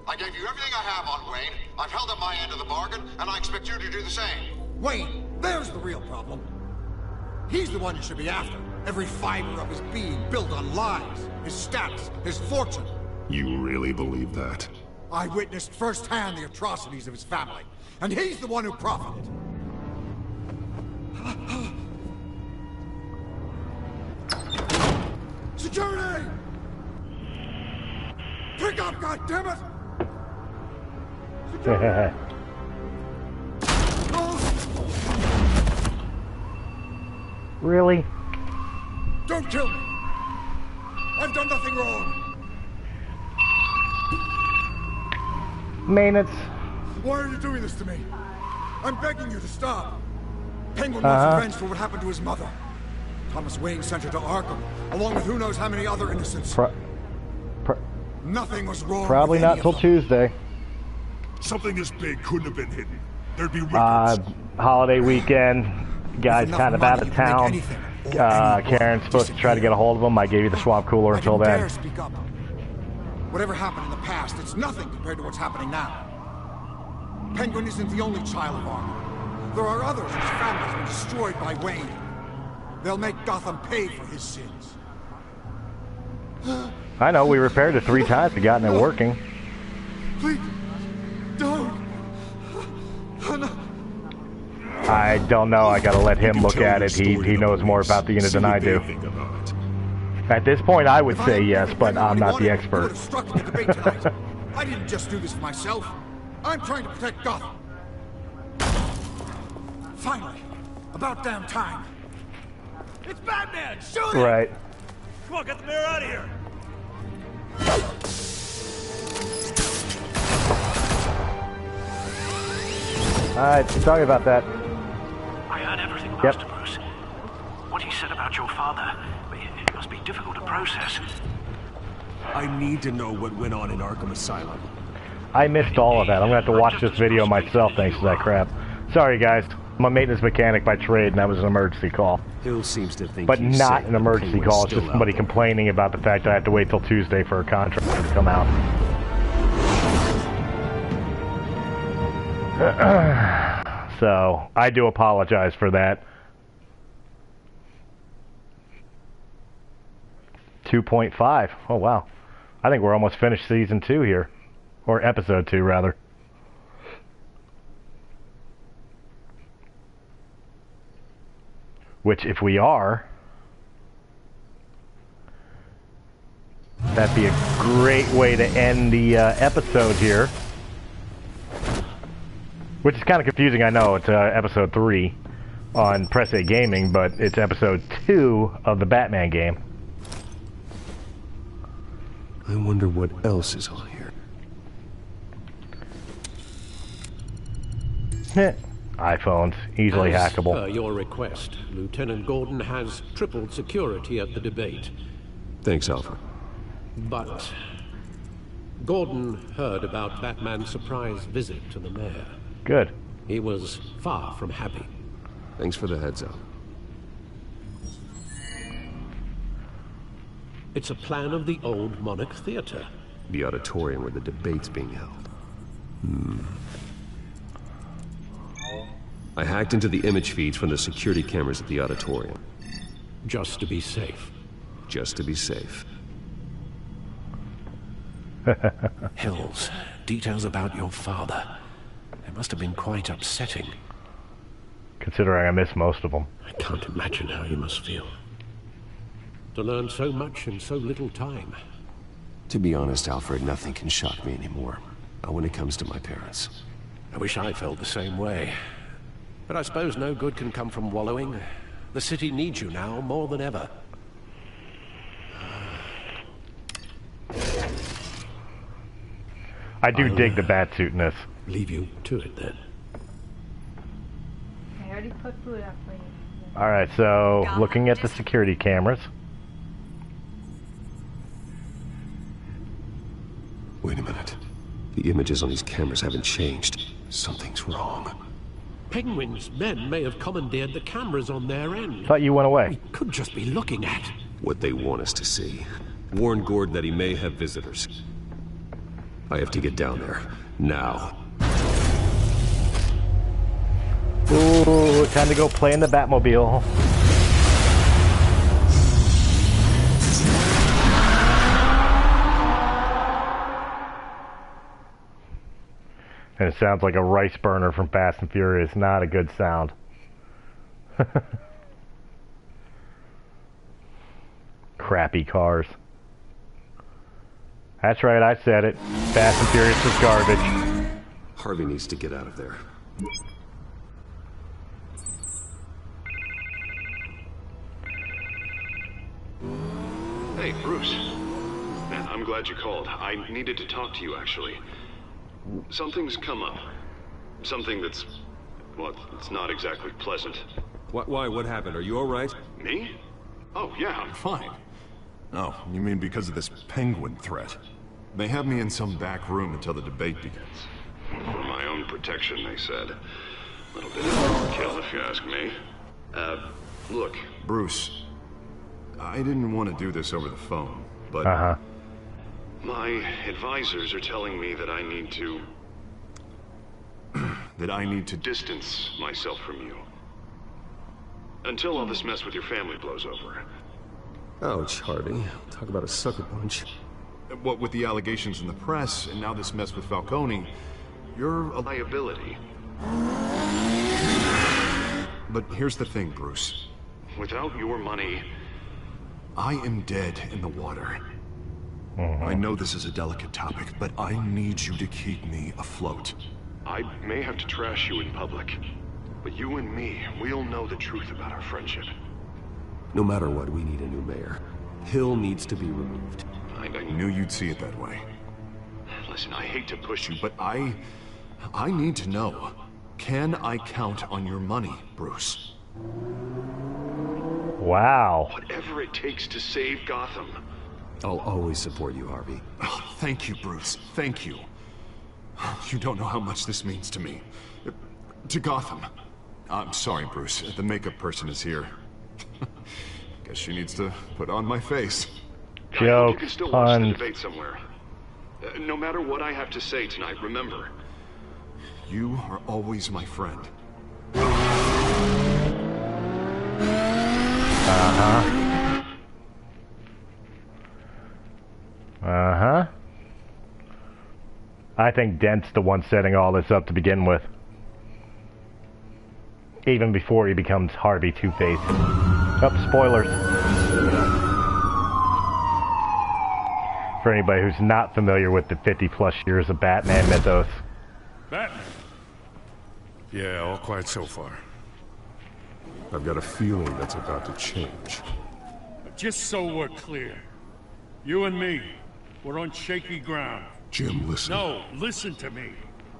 I gave you everything I have on Wayne. I've held up my end of the bargain, and I expect you to do the same. Wayne, there's the real problem. He's the one you should be after. Every fiber of his being built on lies, his status, his fortune. You really believe that? I witnessed firsthand the atrocities of his family, and he's the one who profited. Security! Pick up, goddammit! Security! Really? Don't kill me! I've done nothing wrong! Maintenance. Why are you doing this to me? I'm begging you to stop. Penguin wants revenge for what happened to his mother. Thomas Wayne sent her to Arkham, along with who knows how many other innocents. Nothing was wrong. Probably not till Tuesday. Something this big couldn't have been hidden. There'd be records. Holiday weekend. Guy's kind of out of town. Karen's supposed to try to get a hold of him. I gave you the swamp cooler until then. Speak up. Whatever happened in the past, it's nothing compared to what's happening now. Penguin isn't the only child of Arkham. There are others whose families were destroyed by Wayne. They'll make Gotham pay for his sins. I know, we repaired it 3 times and gotten it working. Please, don't. I don't know. I gotta let him look at it. He knows more about the unit than I do. At this point, I would say yes, but I'm not the expert. I didn't just do this for myself. I'm trying to protect Gotham. Finally, about damn time. It's Batman! Shoot him! Right. Come on, get the mayor out of here! Alright, sorry about that. I heard everything, Master Bruce. What he said about your father, it must be difficult to process. I need to know what went on in Arkham Asylum. I missed all of that. I'm gonna have to watch this video myself thanks to that crap. Sorry guys, I'm a maintenance mechanic by trade and that was an emergency call. Hill seems to think but not an emergency call, it's just somebody complaining about the fact that I have to wait till Tuesday for a contract to come out. So, I do apologize for that. 2.5. Oh wow. I think we're almost finished season 2 here. Or episode 2, rather. Which, if we are, that'd be a great way to end the episode here. Which is kind of confusing, I know. It's episode 3 on Press A Gaming, but it's episode 2 of the Batman game. I wonder what else is on here. iPhones, easily hackable. Per your request, Lieutenant Gordon has tripled security at the debate. Thanks, Alfred. But Gordon heard about Batman's surprise visit to the mayor. Good. He was far from happy. Thanks for the heads up. It's a plan of the old Monarch Theater. The auditorium where the debate's being held. I hacked into the image feeds from the security cameras at the auditorium. Just to be safe. Just to be safe. Hills, details about your father. They must have been quite upsetting. Considering I missed most of them. I can't imagine how you must feel. To learn so much in so little time. To be honest, Alfred, nothing can shock me anymore. Not when it comes to my parents. I wish I felt the same way. But I suppose no good can come from wallowing. The city needs you now more than ever. I do dig the Batsuitness. Leave you to it then. I already put food up for you. Alright, so looking at the security cameras. Wait a minute. The images on these cameras haven't changed. Something's wrong. Penguin's men may have commandeered the cameras on their end. Thought you went away. We could just be looking at what they want us to see. Warn Gordon that he may have visitors. I have to get down there. Now. Ooh, time to go play in the Batmobile. And it sounds like a rice burner from Fast and Furious. Not a good sound. crappy cars. That's right, I said it. Fast and Furious is garbage. Harvey needs to get out of there. Hey, Bruce. Man, I'm glad you called. I needed to talk to you, actually. Something's come up. Something that's... well, it's not exactly pleasant. Why? What happened? Are you alright? Me? Oh, yeah, I'm fine. Oh, you mean because of this penguin threat? They have me in some back room until the debate begins. For my own protection, they said. A little bit of overkill, if you ask me. Look. Bruce, I didn't want to do this over the phone, but... My advisors are telling me that I need to... that I need to distance myself from you. Until all this mess with your family blows over. Ouch, Harvey. Talk about a sucker punch. What with the allegations in the press, and now this mess with Falcone, you're a liability. But here's the thing, Bruce. Without your money... I am dead in the water. I know this is a delicate topic, but I need you to keep me afloat. I may have to trash you in public, but you and me, we'll know the truth about our friendship. No matter what, we need a new mayor. Hill needs to be removed. I knew you'd see it that way. Listen, I hate to push you, but I need to know. Can I count on your money, Bruce? Wow. Whatever it takes to save Gotham. I'll always support you, Harvey. Oh, thank you, Bruce. Thank you. You don't know how much this means to me. To Gotham. I'm sorry, Bruce. The makeup person is here. Guess she needs to put on my face. Jokes, you can still watch the debate somewhere. No matter what I have to say tonight, remember. You are always my friend. I think Dent's the one setting all this up to begin with. Even before he becomes Harvey Two-Face. Oh, spoilers. For anybody who's not familiar with the 50-plus years of Batman mythos. Batman? Yeah, all quiet so far. I've got a feeling that's about to change. Just so we're clear, you and me, we're on shaky ground. Jim, listen. No, listen to me.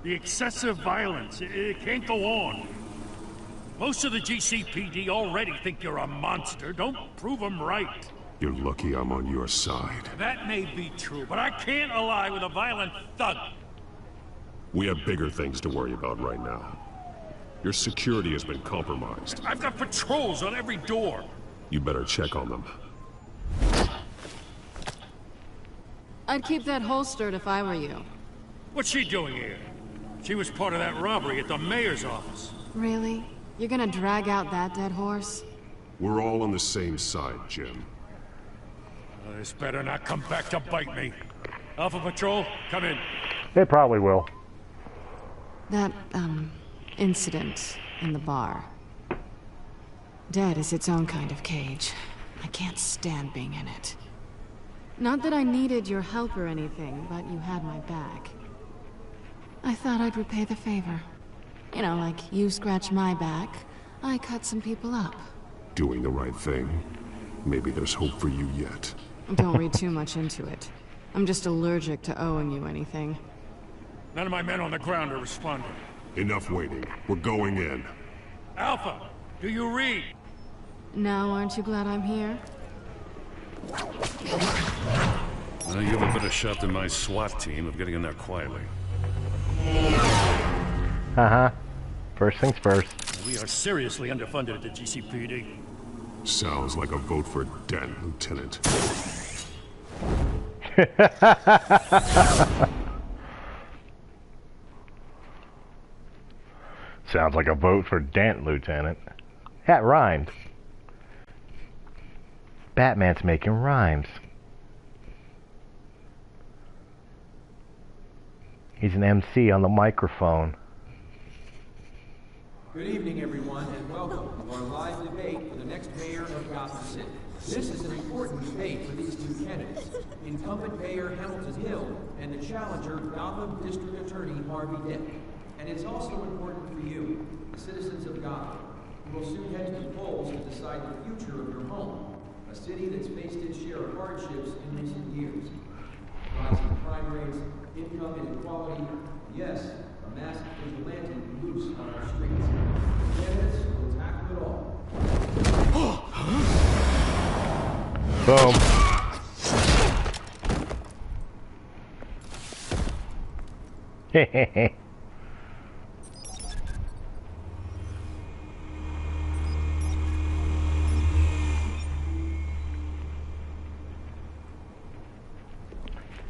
The excessive violence, it can't go on. Most of the GCPD already think you're a monster. Don't prove them right. You're lucky I'm on your side. That may be true, but I can't ally with a violent thug. We have bigger things to worry about right now. Your security has been compromised. I've got patrols on every door. You better check on them. I'd keep that holstered if I were you. What's she doing here? She was part of that robbery at the mayor's office. Really? You're gonna drag out that dead horse? We're all on the same side, Jim. This better not come back to bite me. Alpha Patrol, come in. It probably will. That, incident in the bar. Dead is its own kind of cage. I can't stand being in it. Not that I needed your help or anything, but you had my back. I thought I'd repay the favor. You know, like you scratch my back, I cut some people up. Doing the right thing. Maybe there's hope for you yet. Don't read too much into it. I'm just allergic to owing you anything. None of my men on the ground are responding. Enough waiting. We're going in. Alpha, do you read? Now, aren't you glad I'm here? Well, you have a better shot than my SWAT team of getting in there quietly. First things first. We are seriously underfunded at the GCPD. Sounds like a vote for Dent, Lieutenant. Sounds like a vote for Dent, Lieutenant. That rhymed. Batman's making rhymes. He's an MC on the microphone. Good evening, everyone, and welcome to our live debate for the next mayor of Gotham City. This is an important debate for these two candidates, incumbent Mayor Hamilton Hill and the challenger Gotham District Attorney Harvey Dent. And it's also important for you, the citizens of Gotham, who will soon head to the polls to decide the future of your home, a city that's faced its share of hardships in recent years. Rising crime rates, income inequality, yes, a mass vigilante loose on our streets. Candidates will tackle it all. Boom. Hehehe.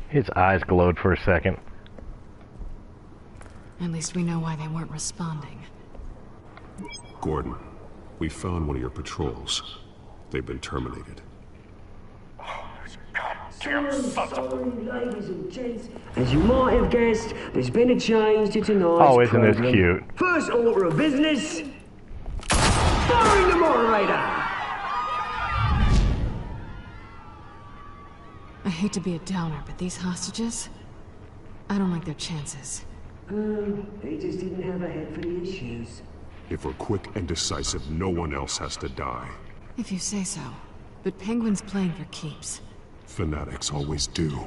His eyes glowed for a second. At least we know why they weren't responding. Gordon, we found one of your patrols. They've been terminated. Ladies and gents, as you might have guessed, there's been a change to tonight's Oh, isn't this program. cute? First order of business, firing the moderator. I hate to be a downer, but these hostages, I don't like their chances. They just didn't have a head for the issues. If we're quick and decisive, no one else has to die. If you say so. But Penguin's playing for keeps. Fanatics always do.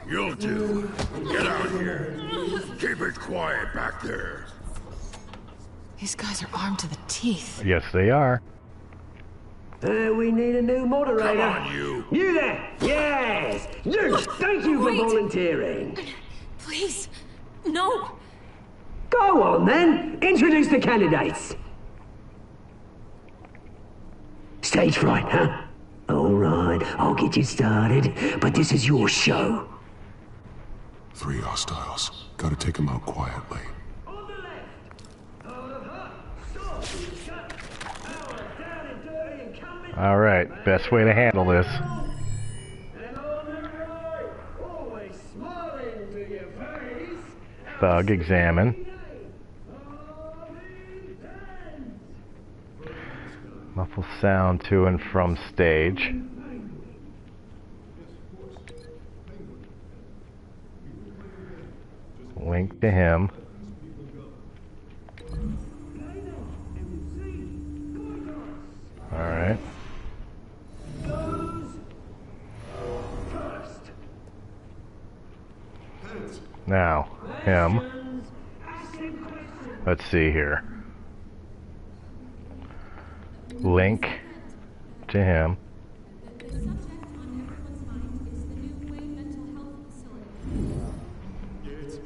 You'll do. Get out here. Keep it quiet back there. These guys are armed to the teeth. Yes, they are. We need a new moderator. Come on, you. You there? Yes. You. Thank you for volunteering. Please, no. Go on then. Introduce the candidates. Stage fright, huh? All right, I'll get you started, but this is your show. 3 hostiles. Gotta take them out quietly. All right, best way to handle this. Thug examine. Muffle sound to and from stage. Link to him. All right. Now, him. Let's see here. Link to him.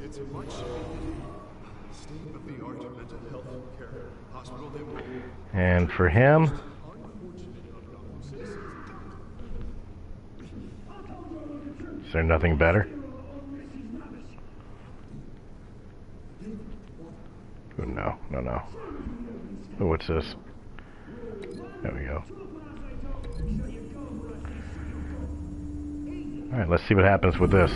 It's a much state-of-the-art mental health care hospital. And for him, is there nothing better? Oh, no. Oh, what's this? There we go. Alright, let's see what happens with this.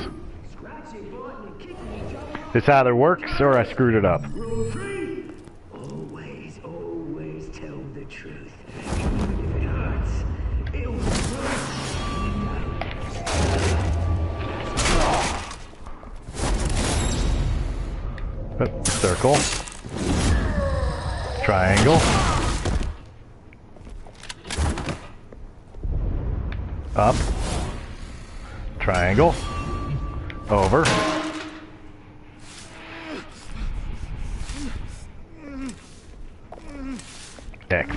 This either works or I screwed it up. Always tell the truth. Even if it hurts. It'll Circle. Triangle. Up. Triangle. Over. X.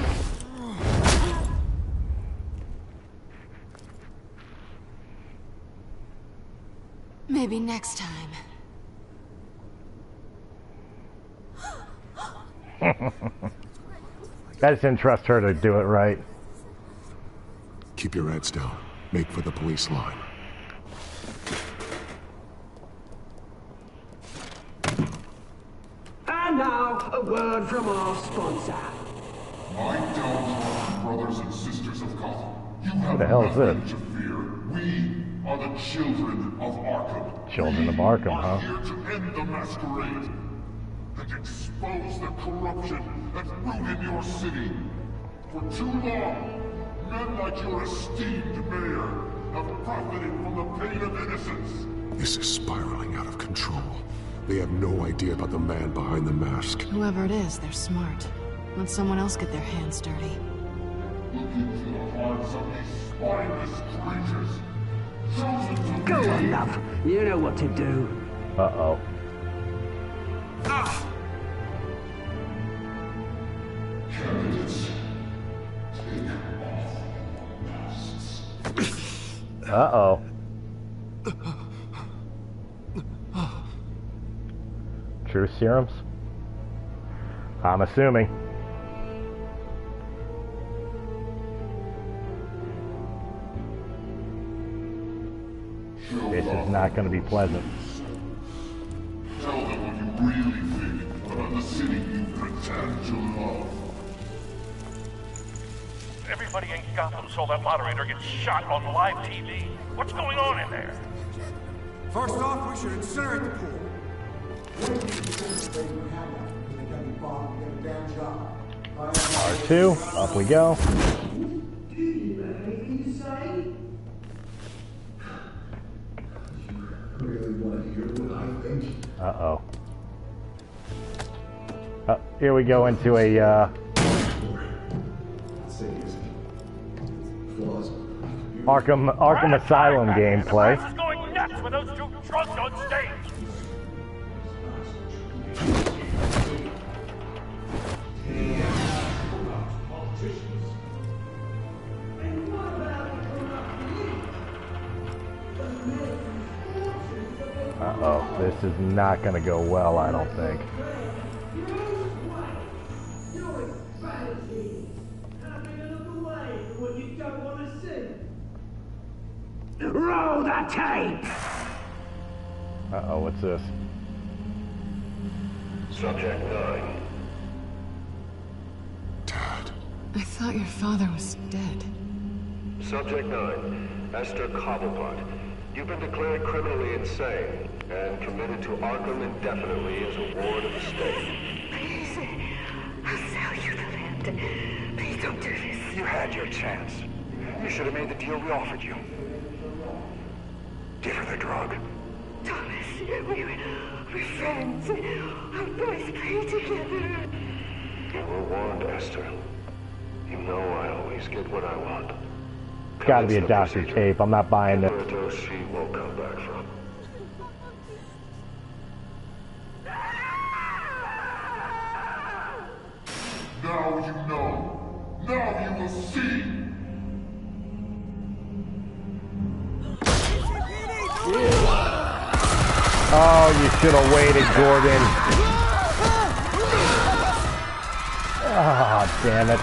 Maybe next time. I just didn't trust her to do it right. Keep your heads down. Make for the police line. And now, a word from our sponsor. My downfall, brothers and sisters of Gotham. You have the hell is nothing this? to fear. We are the Children of Arkham. Children of Arkham, are huh? here to end the masquerade. and expose the corruption that's rooted in your city. For too long, men like your esteemed mayor have profited from the pain of innocence. This is spiraling out of control. They have no idea about the man behind the mask. Whoever it is, they're smart. Let someone else get their hands dirty. Look into the hearts of these spineless creatures. Chosen to Go be... on, love. You know what to do. Uh-oh. Candidates, take off masks. Uh-oh. True serums? I'm assuming. This is not going to be pleasant. Tell them what you really think about the city you pretend to love. Everybody in Gotham saw that moderator get shot on live TV. What's going on in there? First off, we should incinerate the pool. R2, up we go. Uh-oh. Here we go into a, Arkham Asylum gameplay. This is going nuts with those two drunks on stage. Uh-oh, this is not going to go well, I don't think. Roll the tape! Uh-oh, what's this? Subject 9. I thought your father was dead. Subject 9. Esther Cobblepot. You've been declared criminally insane and committed to Arkham indefinitely as a ward of the state. Please, I'll sell you the land. Please don't do this. You had your chance. You should have made the deal we offered you. Give her the drug. Thomas, we're friends. Our boys play together. You were warned, Esther. You know I always get what I want. It's got to be a doctor tape. I'm not buying this. She won't come back from. Now you know. Now you will see. Oh, you should have waited, Gordon. Ah, oh, damn it.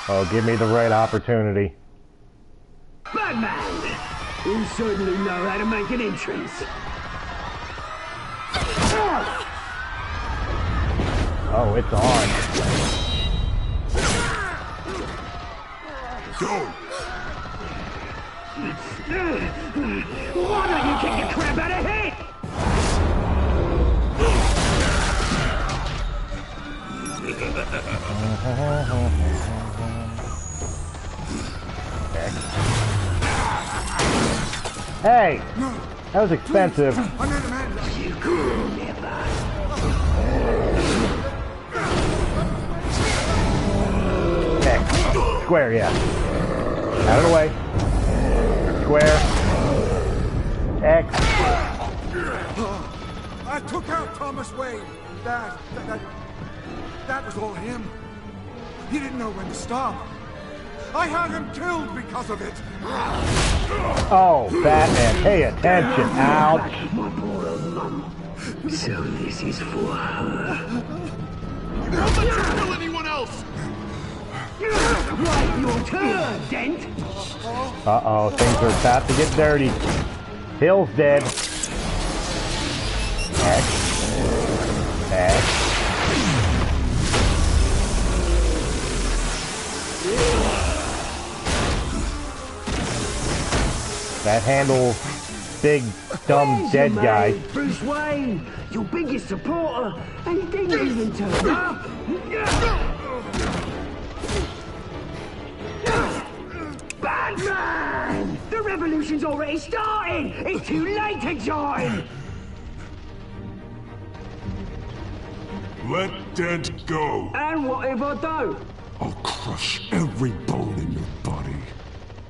Oh, give me the right opportunity. Batman! You certainly know how to make an entrance. Oh, it's on. Go! Why don't you kick the crap out of him? Hey! That was expensive. You cool, never. Okay. Square, yeah. Out of the way. Square. X. I took out Thomas Wayne. That was all him. He didn't know when to stop. I had him killed because of it. Oh, Batman, pay attention. Ouch. My poor old mum. So this is for her. Don't let you kill anyone else! Right, your turn, Dent. Uh-oh, things are about to get dirty. Hill's dead. X. X. That handles big, dumb, dead guy. Bruce Wayne, your biggest supporter, and he didn't even turn up. Batman! The revolution's already started! It's too late to join! Let Dent go. And what if I don't? I'll crush every bone in your body.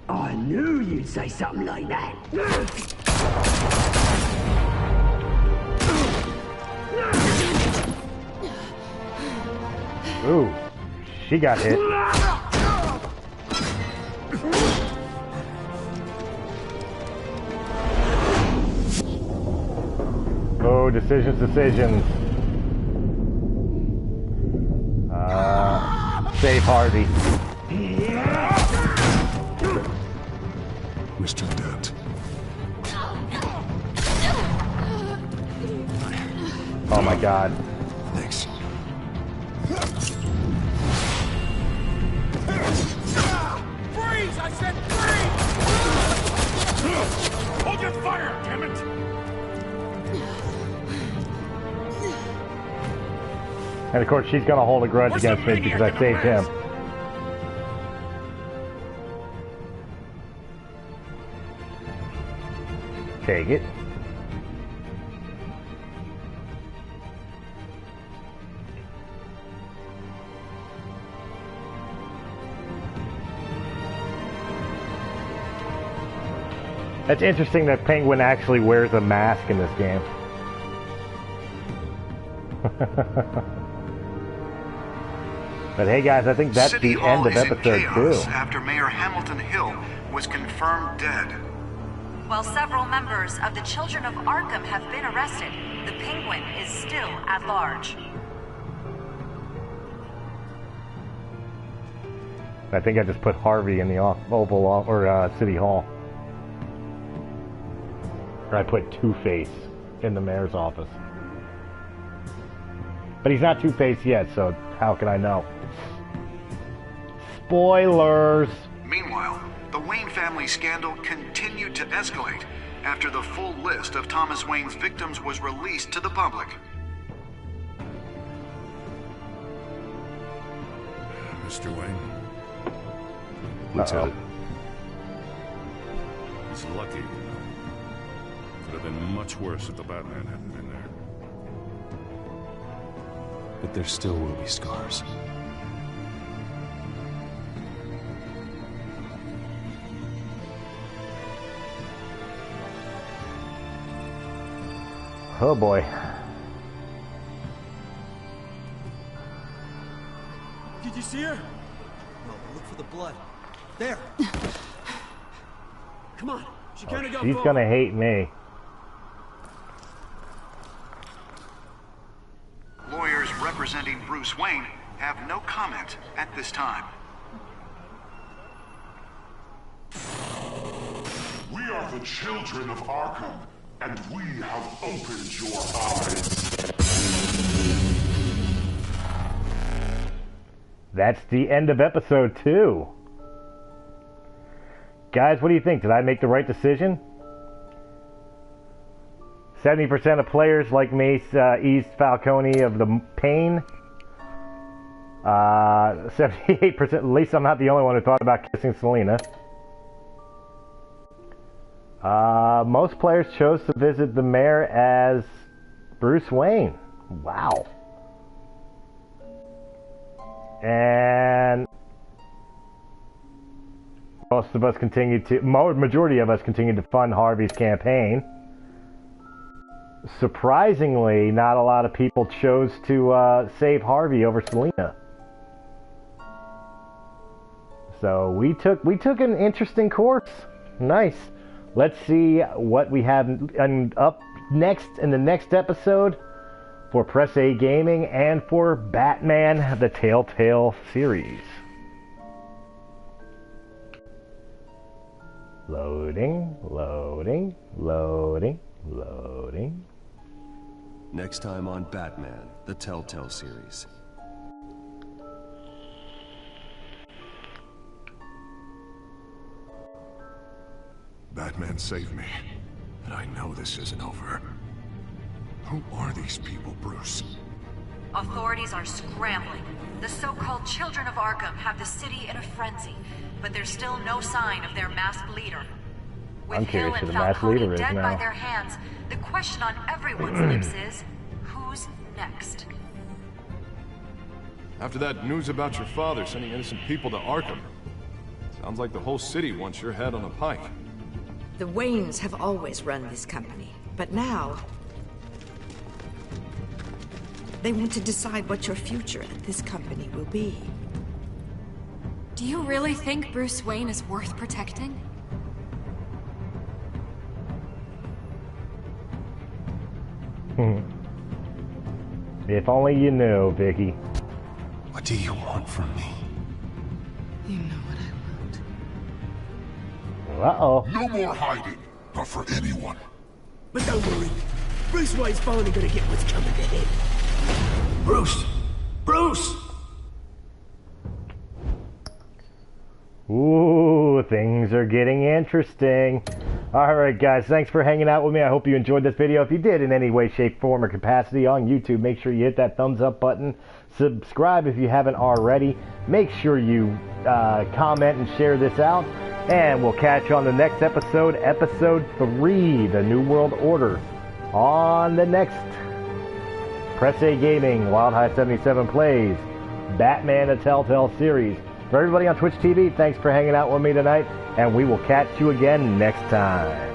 I knew you'd say something like that. Ooh, she got hit. Oh, decisions. Save Harvey. Mr. Dent. Oh my God. Thanks. Freeze! I said freeze! Hold your fire, damn it! And of course, she's gonna hold a grudge against me because I saved him. Take it. That's interesting that Penguin actually wears a mask in this game. But hey guys, I think that's City the Hall end of is in episode chaos 2. after Mayor Hamilton Hill was confirmed dead. While several members of the Children of Arkham have been arrested, the Penguin is still at large. I think I just put Harvey in the Oval or City Hall. Or I put Two-Face in the mayor's office. But he's not Two-Face yet, so how can I know? Spoilers! Meanwhile, the Wayne family scandal continued to escalate after the full list of Thomas Wayne's victims was released to the public. Mr. Wayne? Uh-oh. He's lucky. Could have been much worse if the Batman hadn't been there. But there still will be scars. Oh boy. Did you see her? No, look for the blood. There. Come on. She kind of got She's gonna hate me. Lawyers representing Bruce Wayne have no comment at this time. We are the Children of Arkham, and we have opened your eyes. That's the end of episode 2. Guys, what do you think? Did I make the right decision? 70% of players like me eased Falcone of the pain. 78%, at least I'm not the only one who thought about kissing Selina. Most players chose to visit the mayor as Bruce Wayne. Wow. And most of us majority of us continued to fund Harvey's campaign. Surprisingly, not a lot of people chose to save Harvey over Selina. So we took an interesting course. Nice. Let's see what we have up next in the next episode for Press A Gaming and for Batman the Telltale series. Loading, loading, loading, loading. Next time on Batman the Telltale series. Batman saved me, and I know this isn't over. Who are these people, Bruce? Authorities are scrambling. The so-called Children of Arkham have the city in a frenzy, but there's still no sign of their masked leader. With I'm Hill curious who and the masked leader Falcone is dead now. by their hands, the question on everyone's lips is, who's next? After that news about your father sending innocent people to Arkham, sounds like the whole city wants your head on a pike. The Waynes have always run this company, but now they want to decide what your future at this company will be. Do you really think Bruce Wayne is worth protecting? If only you knew, Vicky. What do you want from me? You know what I want. Uh-oh. No more hiding, not for anyone. But don't worry, Bruce Wayne's finally gonna get what's coming to him. Bruce! Bruce! Ooh, things are getting interesting. Alright guys, thanks for hanging out with me. I hope you enjoyed this video. If you did in any way, shape, form, or capacity on YouTube, make sure you hit that thumbs up button. Subscribe if you haven't already. Make sure you comment and share this out. And we'll catch you on the next episode, episode 3, The New World Order. On the next Press A Gaming, Wyldehigh77 plays Batman the Telltale series. For everybody on Twitch TV, thanks for hanging out with me tonight, and we will catch you again next time.